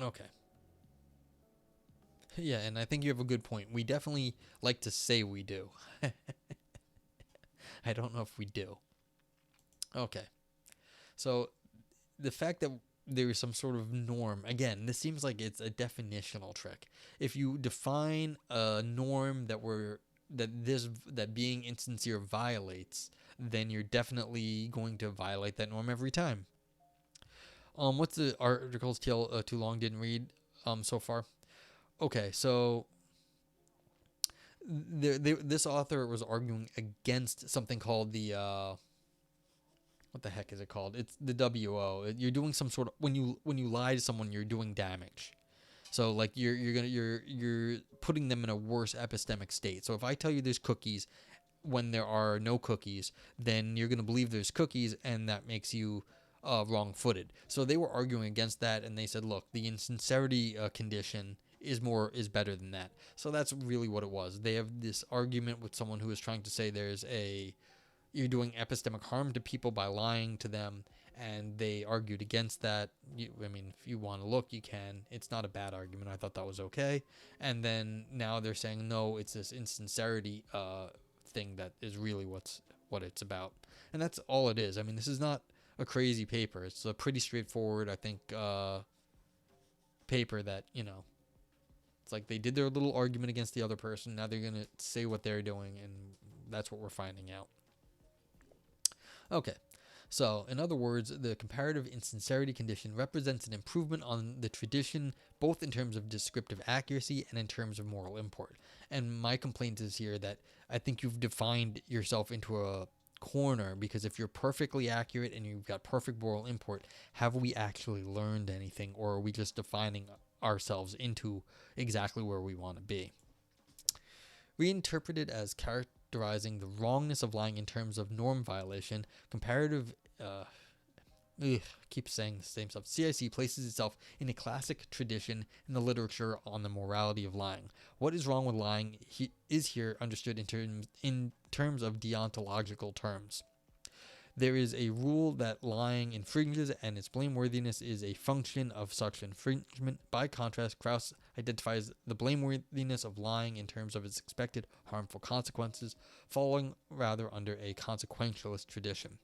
Okay. Yeah, and I think you have a good point. We definitely like to say we do. I don't know if we do. Okay. So the fact that there is some sort of norm, again, this seems like it's a definitional trick. If you define a norm that being insincere violates, then you're definitely going to violate that norm every time. What's the articles too long didn't read so far? Okay, so this author was arguing against something called the what the heck is it called? It's the WO. You're doing some sort of, when you lie to someone, you're doing damage. So like you're putting them in a worse epistemic state. So if I tell you there's cookies when there are no cookies, then you're gonna believe there's cookies, and that makes you wrong-footed. So they were arguing against that, and they said, look, the insincerity condition is better than that. So that's really what it was. They have this argument with someone who is trying to say you're doing epistemic harm to people by lying to them, and they argued against that. If you want to look, you can. It's not a bad argument. I thought that was okay. And then now they're saying, no, it's this insincerity thing that is really what it's about. And that's all it is. This is not a crazy paper. It's a pretty straightforward, I think, paper that, it's like they did their little argument against the other person. Now they're going to say what they're doing, and that's what we're finding out. Okay, so in other words, the comparative insincerity condition represents an improvement on the tradition, both in terms of descriptive accuracy and in terms of moral import. And my complaint is here that I think you've defined yourself into a corner, because if you're perfectly accurate and you've got perfect moral import, have we actually learned anything, or are we just defining ourselves into exactly where we want to be? Reinterpreted as characterizing the wrongness of lying in terms of norm violation, comparative keep saying the same stuff. CIC places itself in a classic tradition in the literature on the morality of lying. What is wrong with lying is here understood in terms of deontological terms. There is a rule that lying infringes, and its blameworthiness is a function of such infringement. By contrast, Krauss identifies the blameworthiness of lying in terms of its expected harmful consequences, falling rather under a consequentialist tradition.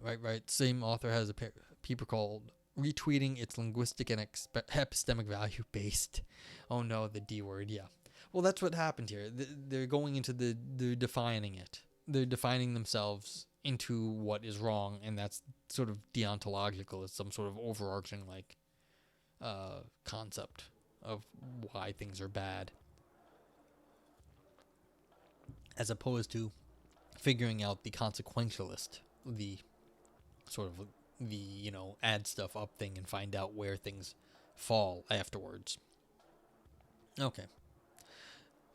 Right. Same author has a paper called Retweeting Its Linguistic and Epistemic Value Based. Oh no, the D word, yeah. Well, that's what happened here. They're going into they're defining it. They're defining themselves into what is wrong, and that's sort of deontological. It's some sort of overarching concept of why things are bad, as opposed to figuring out the consequentialist, the sort of the add stuff up thing and find out where things fall afterwards. Okay.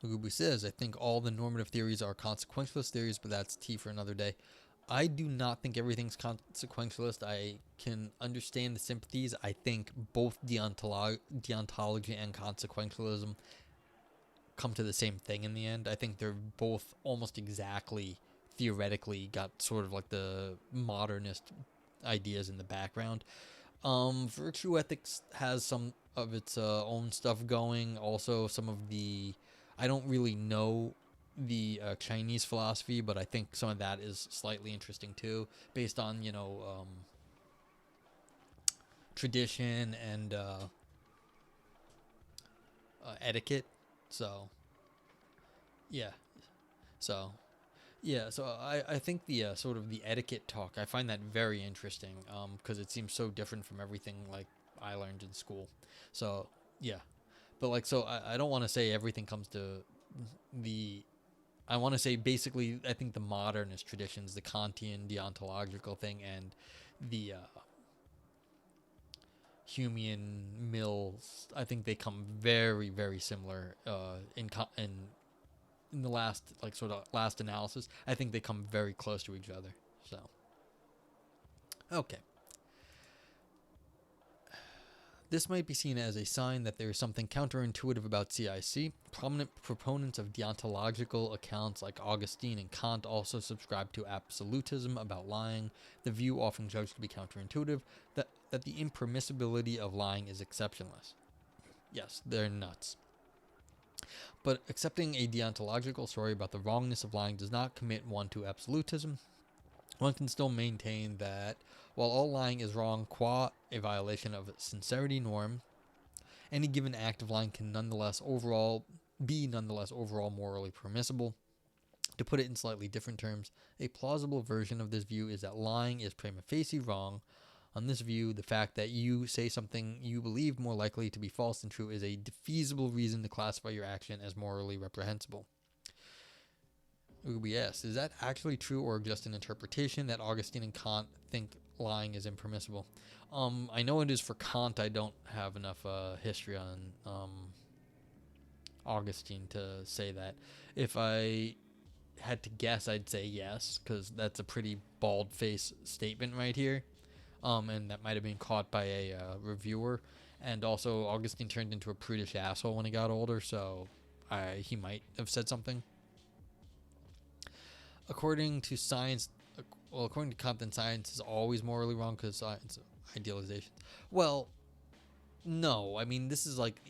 Ugubu says, I think all the normative theories are consequentialist theories, but that's tea for another day. I do not think everything's consequentialist. I can understand the sympathies. I think both deontology and consequentialism come to the same thing in the end. I think they're both almost exactly theoretically got sort of like the modernist ideas in the background. Virtue ethics has some of its own stuff going. Also, some of the I don't really know the Chinese philosophy, but I think some of that is slightly interesting too, based on tradition and etiquette. So yeah, so so I think the sort of the etiquette talk, I find that very interesting because it seems so different from everything like I learned in school. So yeah, but like so I don't want to say everything comes to the. I want to say basically I think the modernist traditions, the Kantian deontological thing, and the Humean Mills, I think they come very very similar in the last like sort of last analysis. I think they come very close to each other. So okay. This might be seen as a sign that there is something counterintuitive about CIC. Prominent proponents of deontological accounts like Augustine and Kant also subscribe to absolutism about lying, the view often judged to be counterintuitive, that the impermissibility of lying is exceptionless. Yes, they're nuts. But accepting a deontological story about the wrongness of lying does not commit one to absolutism. One can still maintain that while all lying is wrong qua a violation of sincerity norm, any given act of lying can nonetheless overall morally permissible. To put it in slightly different terms, a plausible version of this view is that lying is prima facie wrong. On this view, the fact that you say something you believe more likely to be false than true is a defeasible reason to classify your action as morally reprehensible. Yes, is that actually true or just an interpretation that Augustine and Kant think lying is impermissible? I know it is for Kant. I don't have enough history on Augustine to say that. If I had to guess, I'd say yes, because that's a pretty bald-faced statement right here. And that might have been caught by a reviewer. And also, Augustine turned into a prudish asshole when he got older, so he might have said something. According to science, according to Kant, then science is always morally wrong because science idealization. Well, no. I mean, this is like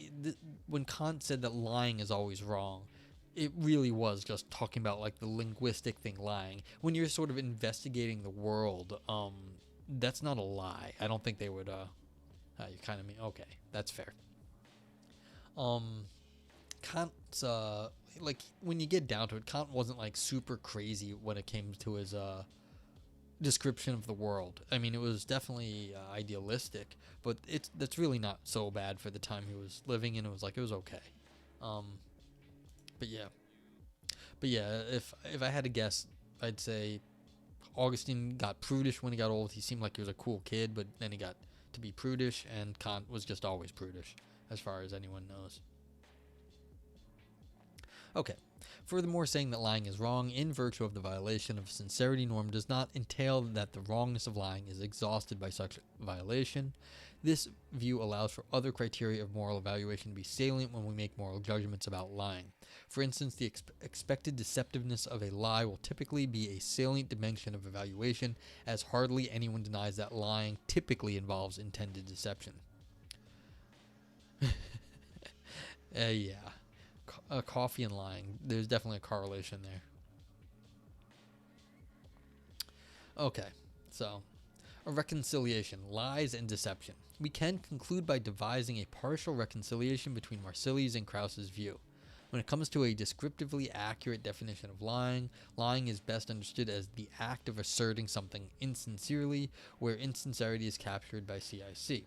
when Kant said that lying is always wrong. It really was just talking about like the linguistic thing, lying. When you're sort of investigating the world, that's not a lie. I don't think they would. You kind of mean okay, that's fair. Kant's like when you get down to it, Kant wasn't like super crazy when it came to his description of the world. I mean, it was definitely idealistic, but that's really not so bad for the time he was living in. It was okay. Um, but yeah, if I had to guess, I'd say Augustine got prudish when he got old. He seemed like he was a cool kid, but then he got to be prudish, and Kant was just always prudish, as far as anyone knows. Okay. Furthermore, saying that lying is wrong in virtue of the violation of sincerity norm does not entail that the wrongness of lying is exhausted by such violation. This view allows for other criteria of moral evaluation to be salient when we make moral judgments about lying. For instance, the expected deceptiveness of a lie will typically be a salient dimension of evaluation, as hardly anyone denies that lying typically involves intended deception. Yeah. Coffee and lying. There's definitely a correlation there. Okay, so a reconciliation, lies and deception. We can conclude by devising a partial reconciliation between Marsili's and Krauss's view. When it comes to a descriptively accurate definition of lying, lying is best understood as the act of asserting something insincerely, where insincerity is captured by CIC.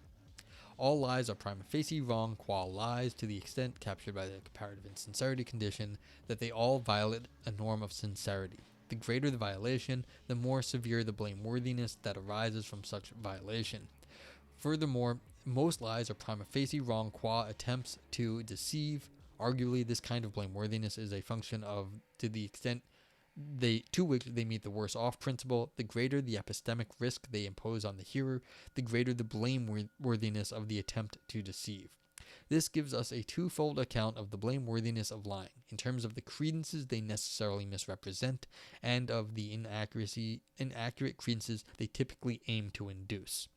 All lies are prima facie wrong qua lies to the extent captured by the comparative insincerity condition that they all violate a norm of sincerity. The greater the violation, the more severe the blameworthiness that arises from such violation. Furthermore, most lies are prima facie wrong qua attempts to deceive. Arguably, this kind of blameworthiness is a function of, to the extent to which they meet the worse off principle, the greater the epistemic risk they impose on the hearer, the greater the blameworthiness of the attempt to deceive. This gives us a twofold account of the blameworthiness of lying, in terms of the credences they necessarily misrepresent, and of the inaccurate credences they typically aim to induce.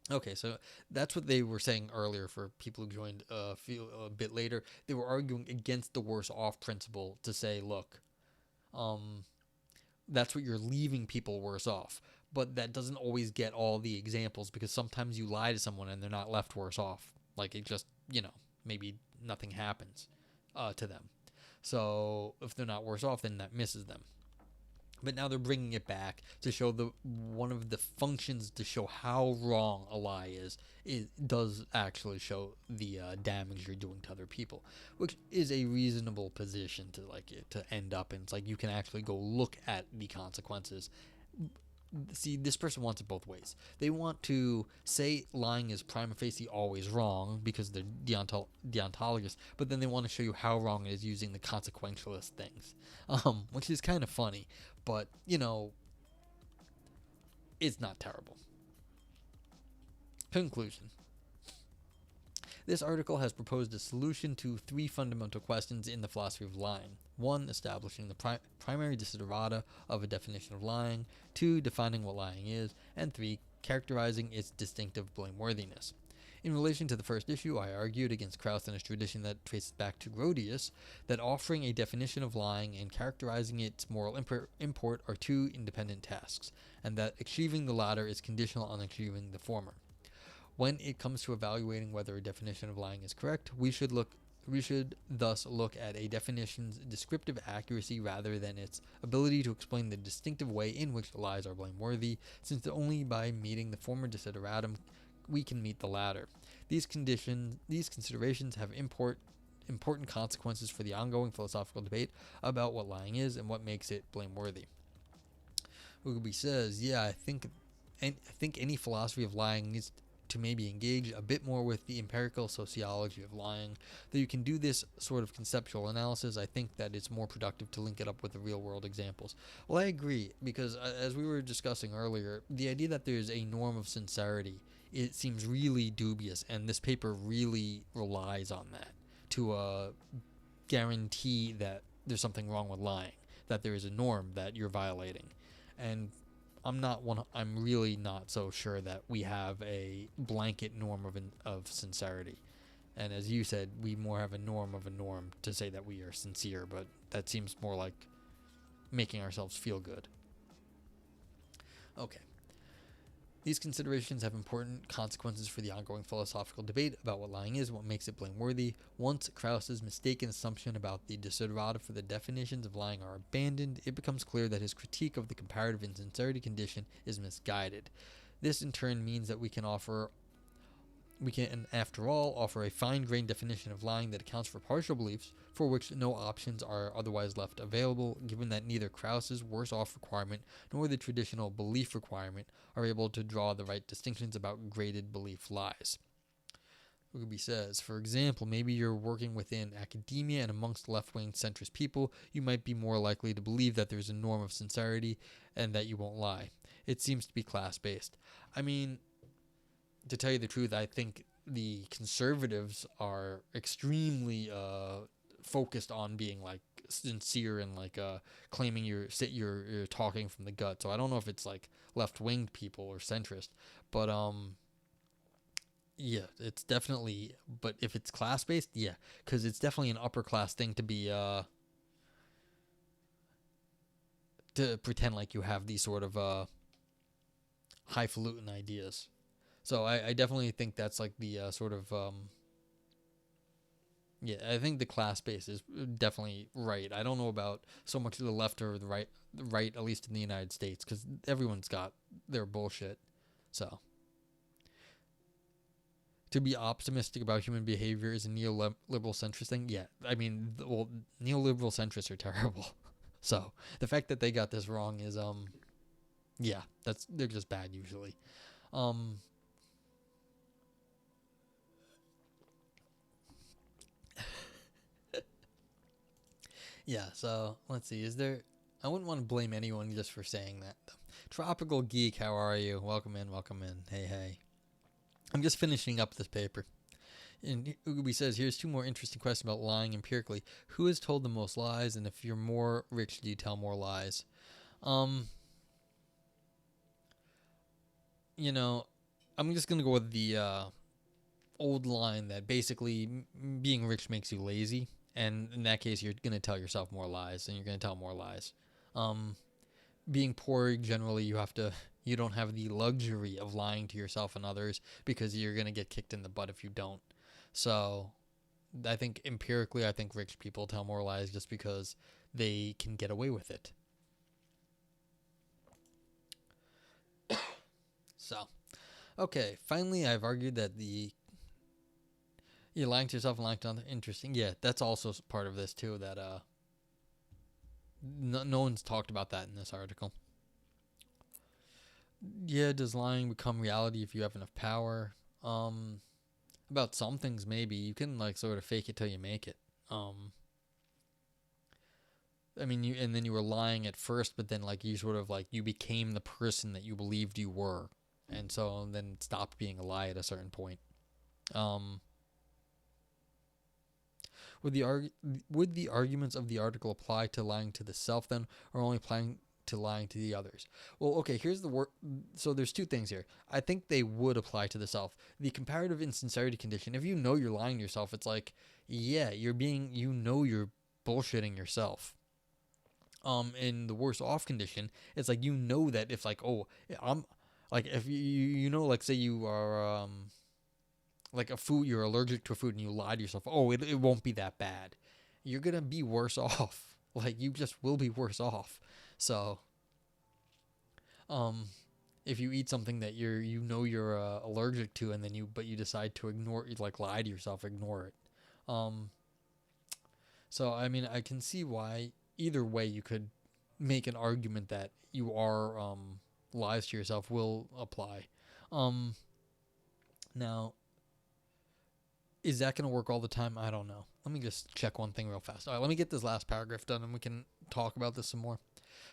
Okay, so that's what they were saying earlier for people who joined a bit later. They were arguing against the worse off principle to say, look, that's what you're leaving people worse off. But that doesn't always get all the examples, because sometimes you lie to someone and they're not left worse off. Like, it just, maybe nothing happens to them. So if they're not worse off, then that misses them. But now they're bringing it back to show one of the functions to show how wrong a lie is. It does actually show the damage you're doing to other people, which is a reasonable position to end up in. It's like you can actually go look at the consequences. See, this person wants it both ways. They want to say lying is prima facie always wrong because they're deontologists, but then they want to show you how wrong it is using the consequentialist things, which is kind of funny, but, it's not terrible. Conclusion. This article has proposed a solution to 3 fundamental questions in the philosophy of lying. 1. Establishing the primary Decederata of a definition of lying. 2. Defining what lying is. And 3. Characterizing its distinctive blameworthiness. In relation to the first issue, I argued against Krauss and his tradition that traces back to Grotius that offering a definition of lying and characterizing its moral import are 2 independent tasks, and that achieving the latter is conditional on achieving the former. When it comes to evaluating whether a definition of lying is correct, we should thus look at a definition's descriptive accuracy rather than its ability to explain the distinctive way in which the lies are blameworthy, since only by meeting the former desideratum we can meet the latter. These considerations have important consequences for the ongoing philosophical debate about what lying is and what makes it blameworthy. Ugaby says, I think any philosophy of lying needs to maybe engage a bit more with the empirical sociology of lying. Though you can do this sort of conceptual analysis, I think that it's more productive to link it up with the real world examples. Well, I agree, because as we were discussing earlier, the idea that there's a norm of sincerity, it seems really dubious, and this paper really relies on that to guarantee that there's something wrong with lying, that there is a norm that you're violating. And I'm really not so sure that we have a blanket norm of sincerity. And as you said, we more have a norm to say that we are sincere, but that seems more like making ourselves feel good. Okay. These considerations have important consequences for the ongoing philosophical debate about what lying is and what makes it blameworthy. Once Krauss's mistaken assumption about the desiderata for the definitions of lying are abandoned, it becomes clear that his critique of the comparative insincerity condition is misguided. This in turn means that we can, after all, offer a fine-grained definition of lying that accounts for partial beliefs for which no options are otherwise left available, given that neither Krauss's worse-off requirement nor the traditional belief requirement are able to draw the right distinctions about graded belief lies. Ugaby says, for example, maybe you're working within academia and amongst left-wing centrist people, you might be more likely to believe that there's a norm of sincerity and that you won't lie. It seems to be class-based. I mean, to tell you the truth, I think the conservatives are extremely focused on being like sincere and like claiming you're talking from the gut. So I don't know if it's like left-winged people or centrist, but yeah, it's definitely. But if it's class-based, yeah, because it's definitely an upper-class thing to be to pretend like you have these sort of highfalutin ideas. So I definitely think that's like the sort of I think the class base is definitely right. I don't know about so much the left or the right, at least in the United States, because everyone's got their bullshit. So to be optimistic about human behavior is a neoliberal centrist thing. Yeah, I mean, neoliberal centrists are terrible. So the fact that they got this wrong is they're just bad usually. Yeah, so let's see. I wouldn't want to blame anyone just for saying that. Tropical Geek, how are you? Welcome in, welcome in. Hey, hey. I'm just finishing up this paper. And Ugubi says, here's two more interesting questions about lying empirically. Who has told the most lies? And if you're more rich, do you tell more lies? You know, I'm just going to go with the old line that basically being rich makes you lazy. And in that case, you're going to tell yourself more lies and you're going to tell more lies. Being poor, generally, you don't have the luxury of lying to yourself and others because you're going to get kicked in the butt if you don't. So I think empirically, I think rich people tell more lies just because they can get away with it. So, okay, finally, I've argued that you're lying to yourself and lying to others. Interesting. Yeah, that's also part of this too. That no one's talked about that in this article. Yeah, does lying become reality if you have enough power? About some things, maybe you can like sort of fake it till you make it. I mean, and then you were lying at first, but then like you sort of like you became the person that you believed you were, and so then it stopped being a lie at a certain point. Would the arguments of the article apply to lying to the self then, or only applying to lying to the others? Well, okay, here's the word. So there's two things here. I think they would apply to the self. The comparative insincerity condition. If you know you're lying to yourself, it's like, yeah, you're bullshitting yourself. In the worse off condition, it's like that if like, oh, I'm like if you know like say you are like a food, you're allergic to a food and you lie to yourself, oh, it won't be that bad. You're gonna be worse off. Like you just will be worse off. So if you eat something that you're allergic to and then you decide to ignore it, like lie to yourself, ignore it. So I mean, I can see why either way you could make an argument that you are lies to yourself will apply. Now, is that going to work all the time? I don't know. Let me just check one thing real fast. All right, let me get this last paragraph done and we can talk about this some more.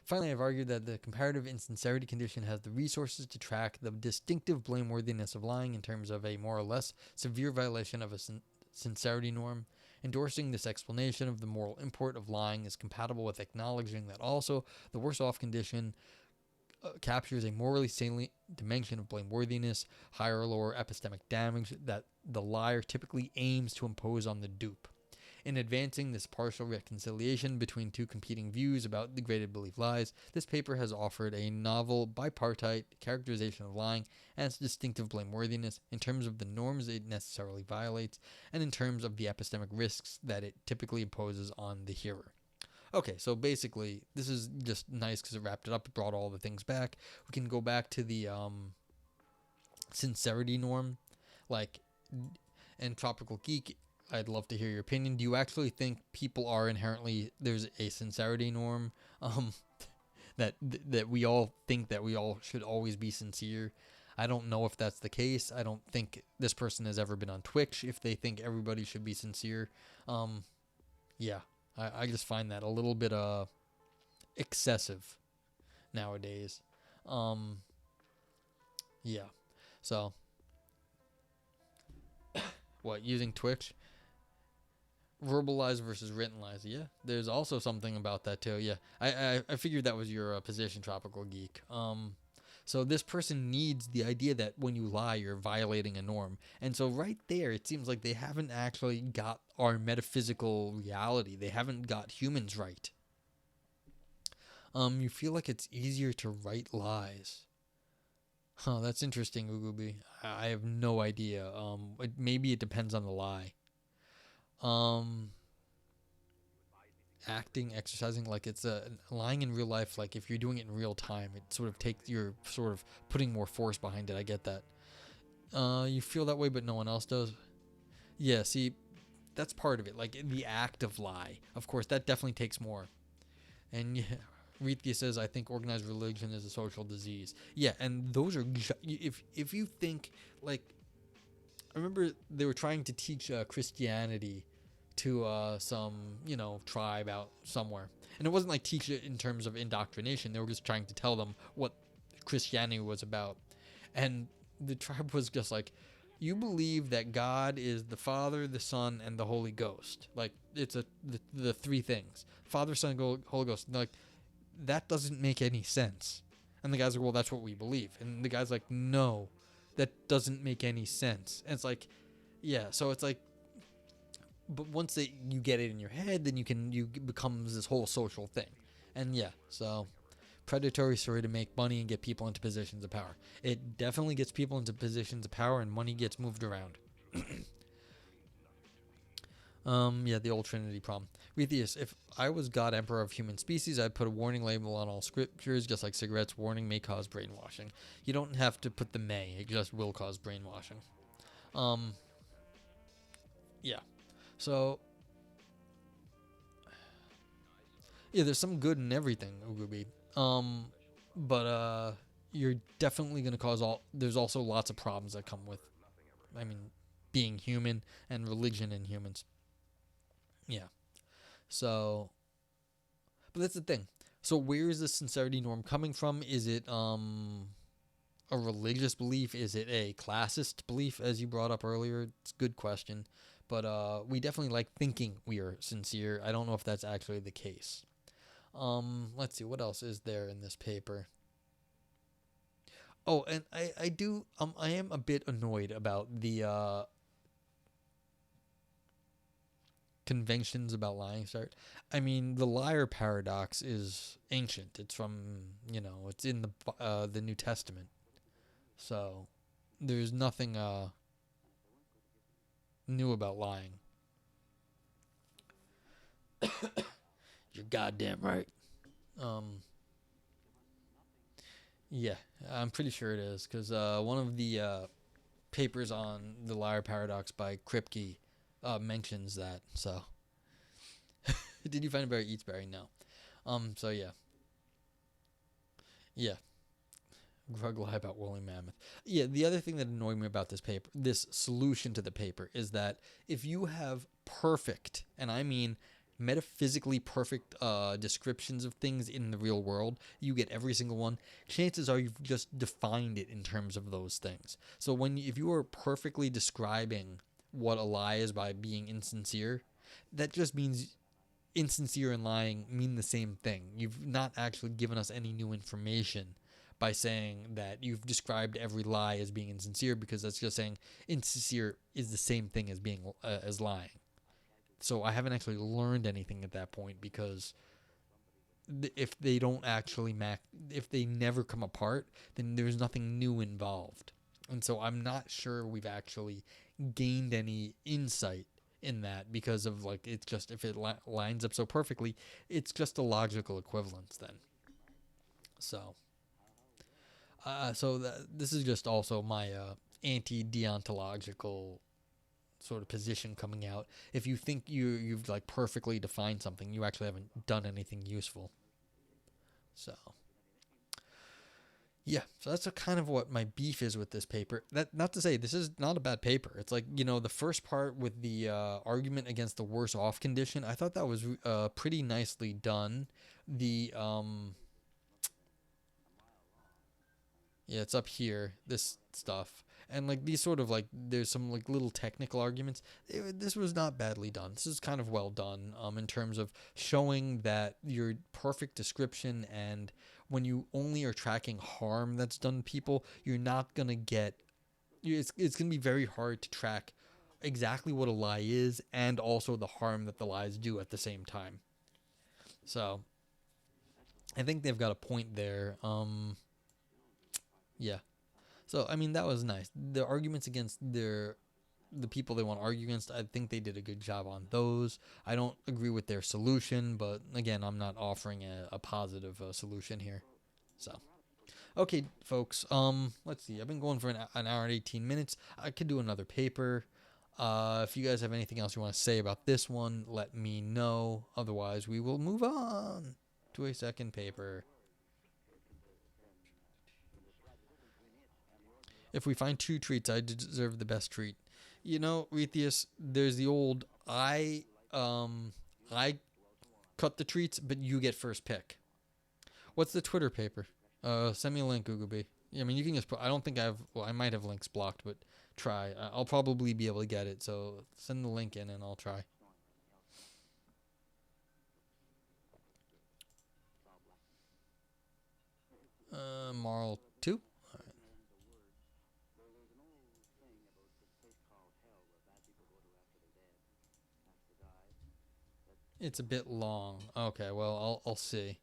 Finally, I've argued that the comparative insincerity condition has the resources to track the distinctive blameworthiness of lying in terms of a more or less severe violation of a sincerity norm. Endorsing this explanation of the moral import of lying is compatible with acknowledging that also the worse off condition captures a morally salient dimension of blameworthiness, higher or lower epistemic damage that the liar typically aims to impose on the dupe. In advancing this partial reconciliation between two competing views about degraded belief lies, this paper has offered a novel bipartite characterization of lying and its distinctive blameworthiness in terms of the norms it necessarily violates and in terms of the epistemic risks that it typically imposes on the hearer. Okay, so basically, this is just nice because it wrapped it up. It brought all the things back. We can go back to the sincerity norm, like, and Tropical Geek. I'd love to hear your opinion. Do you actually think people are inherently there's a sincerity norm, that we all think that we all should always be sincere? I don't know if that's the case. I don't think this person has ever been on Twitch if they think everybody should be sincere. Yeah. I just find that a little bit excessive nowadays. Yeah. So what, using Twitch? Verbal lies versus written lies. Yeah, there's also something about that too. Yeah, I figured that was your position, Tropical Geek. So this person needs the idea that when you lie, you're violating a norm. And so right there, it seems like they haven't actually got our metaphysical reality. They haven't got humans right. You feel like it's easier to write lies. Huh, that's interesting, Ugubi. I have no idea. Maybe it depends on the lie. Acting, exercising, like it's lying in real life. Like if you're doing it in real time, it sort of you're sort of putting more force behind it. I get that. You feel that way, but no one else does. Yeah, see, that's part of it. Like the act of lie, of course, that definitely takes more. And yeah, Rithia says, I think organized religion is a social disease. Yeah, and those are if you think like, I remember they were trying to teach Christianity to some, tribe out somewhere. And it wasn't like teach it in terms of indoctrination. They were just trying to tell them what Christianity was about. And the tribe was just like, you believe that God is the Father, the Son, and the Holy Ghost. Like, it's the three things. Father, Son, Holy Ghost. And they're like, that doesn't make any sense. And the guy's like, well, that's what we believe. And the guy's like, no, that doesn't make any sense. And it's like, yeah, so it's like, but once you get it in your head, then it becomes this whole social thing. And yeah, so predatory story to make money and get people into positions of power. It definitely gets people into positions of power, and money gets moved around. Yeah, the old Trinity problem. Retheus, if I was God, Emperor of human species, I'd put a warning label on all scriptures, just like cigarettes. Warning may cause brainwashing. You don't have to put the may; it just will cause brainwashing. Yeah. So, yeah, there's some good in everything, Ugubi. But you're definitely gonna cause there's also lots of problems that come with, I mean, being human and religion in humans. Yeah. So, but that's the thing. So where is the sincerity norm coming from? Is it a religious belief? Is it a classist belief, as you brought up earlier? It's a good question. But we definitely like thinking we are sincere. I don't know if that's actually the case. Let's see, what else is there in this paper? Oh, and I am a bit annoyed about the conventions about lying start. I mean, the liar paradox is ancient. It's from, it's in the New Testament. So there's nothing new about lying. You're goddamn right. Um yeah, I'm pretty sure it is, cuz one of the papers on the liar paradox by Kripke mentions that. So did you find a berry eats berry? No. So yeah. Yeah. Grug lie about woolly mammoth. Yeah, the other thing that annoyed me about this paper, this solution to the paper, is that if you have perfect, and I mean metaphysically perfect descriptions of things in the real world, you get every single one. Chances are you've just defined it in terms of those things. So if you are perfectly describing what a lie is by being insincere, that just means insincere and lying mean the same thing. You've not actually given us any new information by saying that you've described every lie as being insincere, because that's just saying insincere is the same thing as being as lying. So I haven't actually learned anything at that point, because if they don't actually if they never come apart, then there's nothing new involved. And so I'm not sure we've actually gained any insight in that, because of like, it's just, if it lines up so perfectly, it's just a logical equivalence then. So this is just also my anti-deontological sort of position coming out. If you think you've like perfectly defined something, you actually haven't done anything useful. So yeah, so that's kind of what my beef is with this paper. That, not to say this is not a bad paper. It's like, the first part with the argument against the worse off condition, I thought that was pretty nicely done. The yeah, it's up here, this stuff. And like these sort of like, there's some like little technical arguments. This was not badly done. This is kind of well done in terms of showing that your perfect description, and when you only are tracking harm that's done to people, you're not going to get, it's going to be very hard to track exactly what a lie is and also the harm that the lies do at the same time. So I think they've got a point there. Yeah. So I mean, that was nice. The arguments against the people they want to argue against, I think they did a good job on those. I don't agree with their solution, but again, I'm not offering a positive solution here. So okay, folks. Let's see. I've been going for an hour and 18 minutes. I could do another paper. If you guys have anything else you want to say about this one, let me know. Otherwise, we will move on to a second paper. If we find two treats, I deserve the best treat. Retheus, there's the old, I I cut the treats, but you get first pick. What's the Twitter paper? Send me a link, Google B. Yeah, I mean, you can just put, I don't think I might have links blocked, but try. I'll probably be able to get it, so send the link in and I'll try. Moral 2? Alright. It's a bit long. Okay, well, I'll see.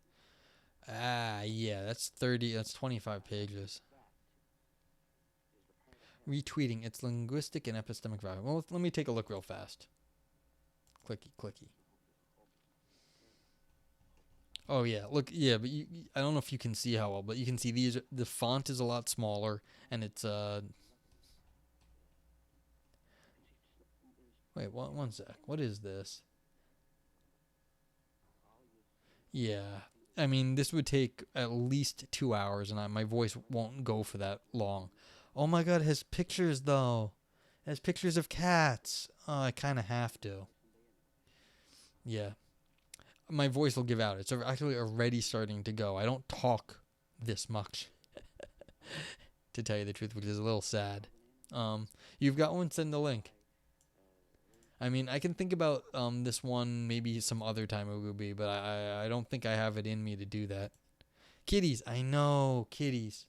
Yeah, that's 30, that's 25 pages. Retweeting, it's linguistic and epistemic value. Well, let me take a look real fast. Clicky, clicky. Oh yeah, look, yeah, but I don't know if you can see how well, but you can see the font is a lot smaller, and it's wait, one sec, what is this? Yeah, I mean, this would take at least 2 hours, and my voice won't go for that long. Oh my god, it has pictures though. It has pictures of cats. Oh, I kind of have to. Yeah, my voice will give out. It's actually already starting to go. I don't talk this much, to tell you the truth, which is a little sad. You've got one, send the link. I mean, I can think about this one maybe some other time it will be, but I don't think I have it in me to do that. Kitties, I know, kitties.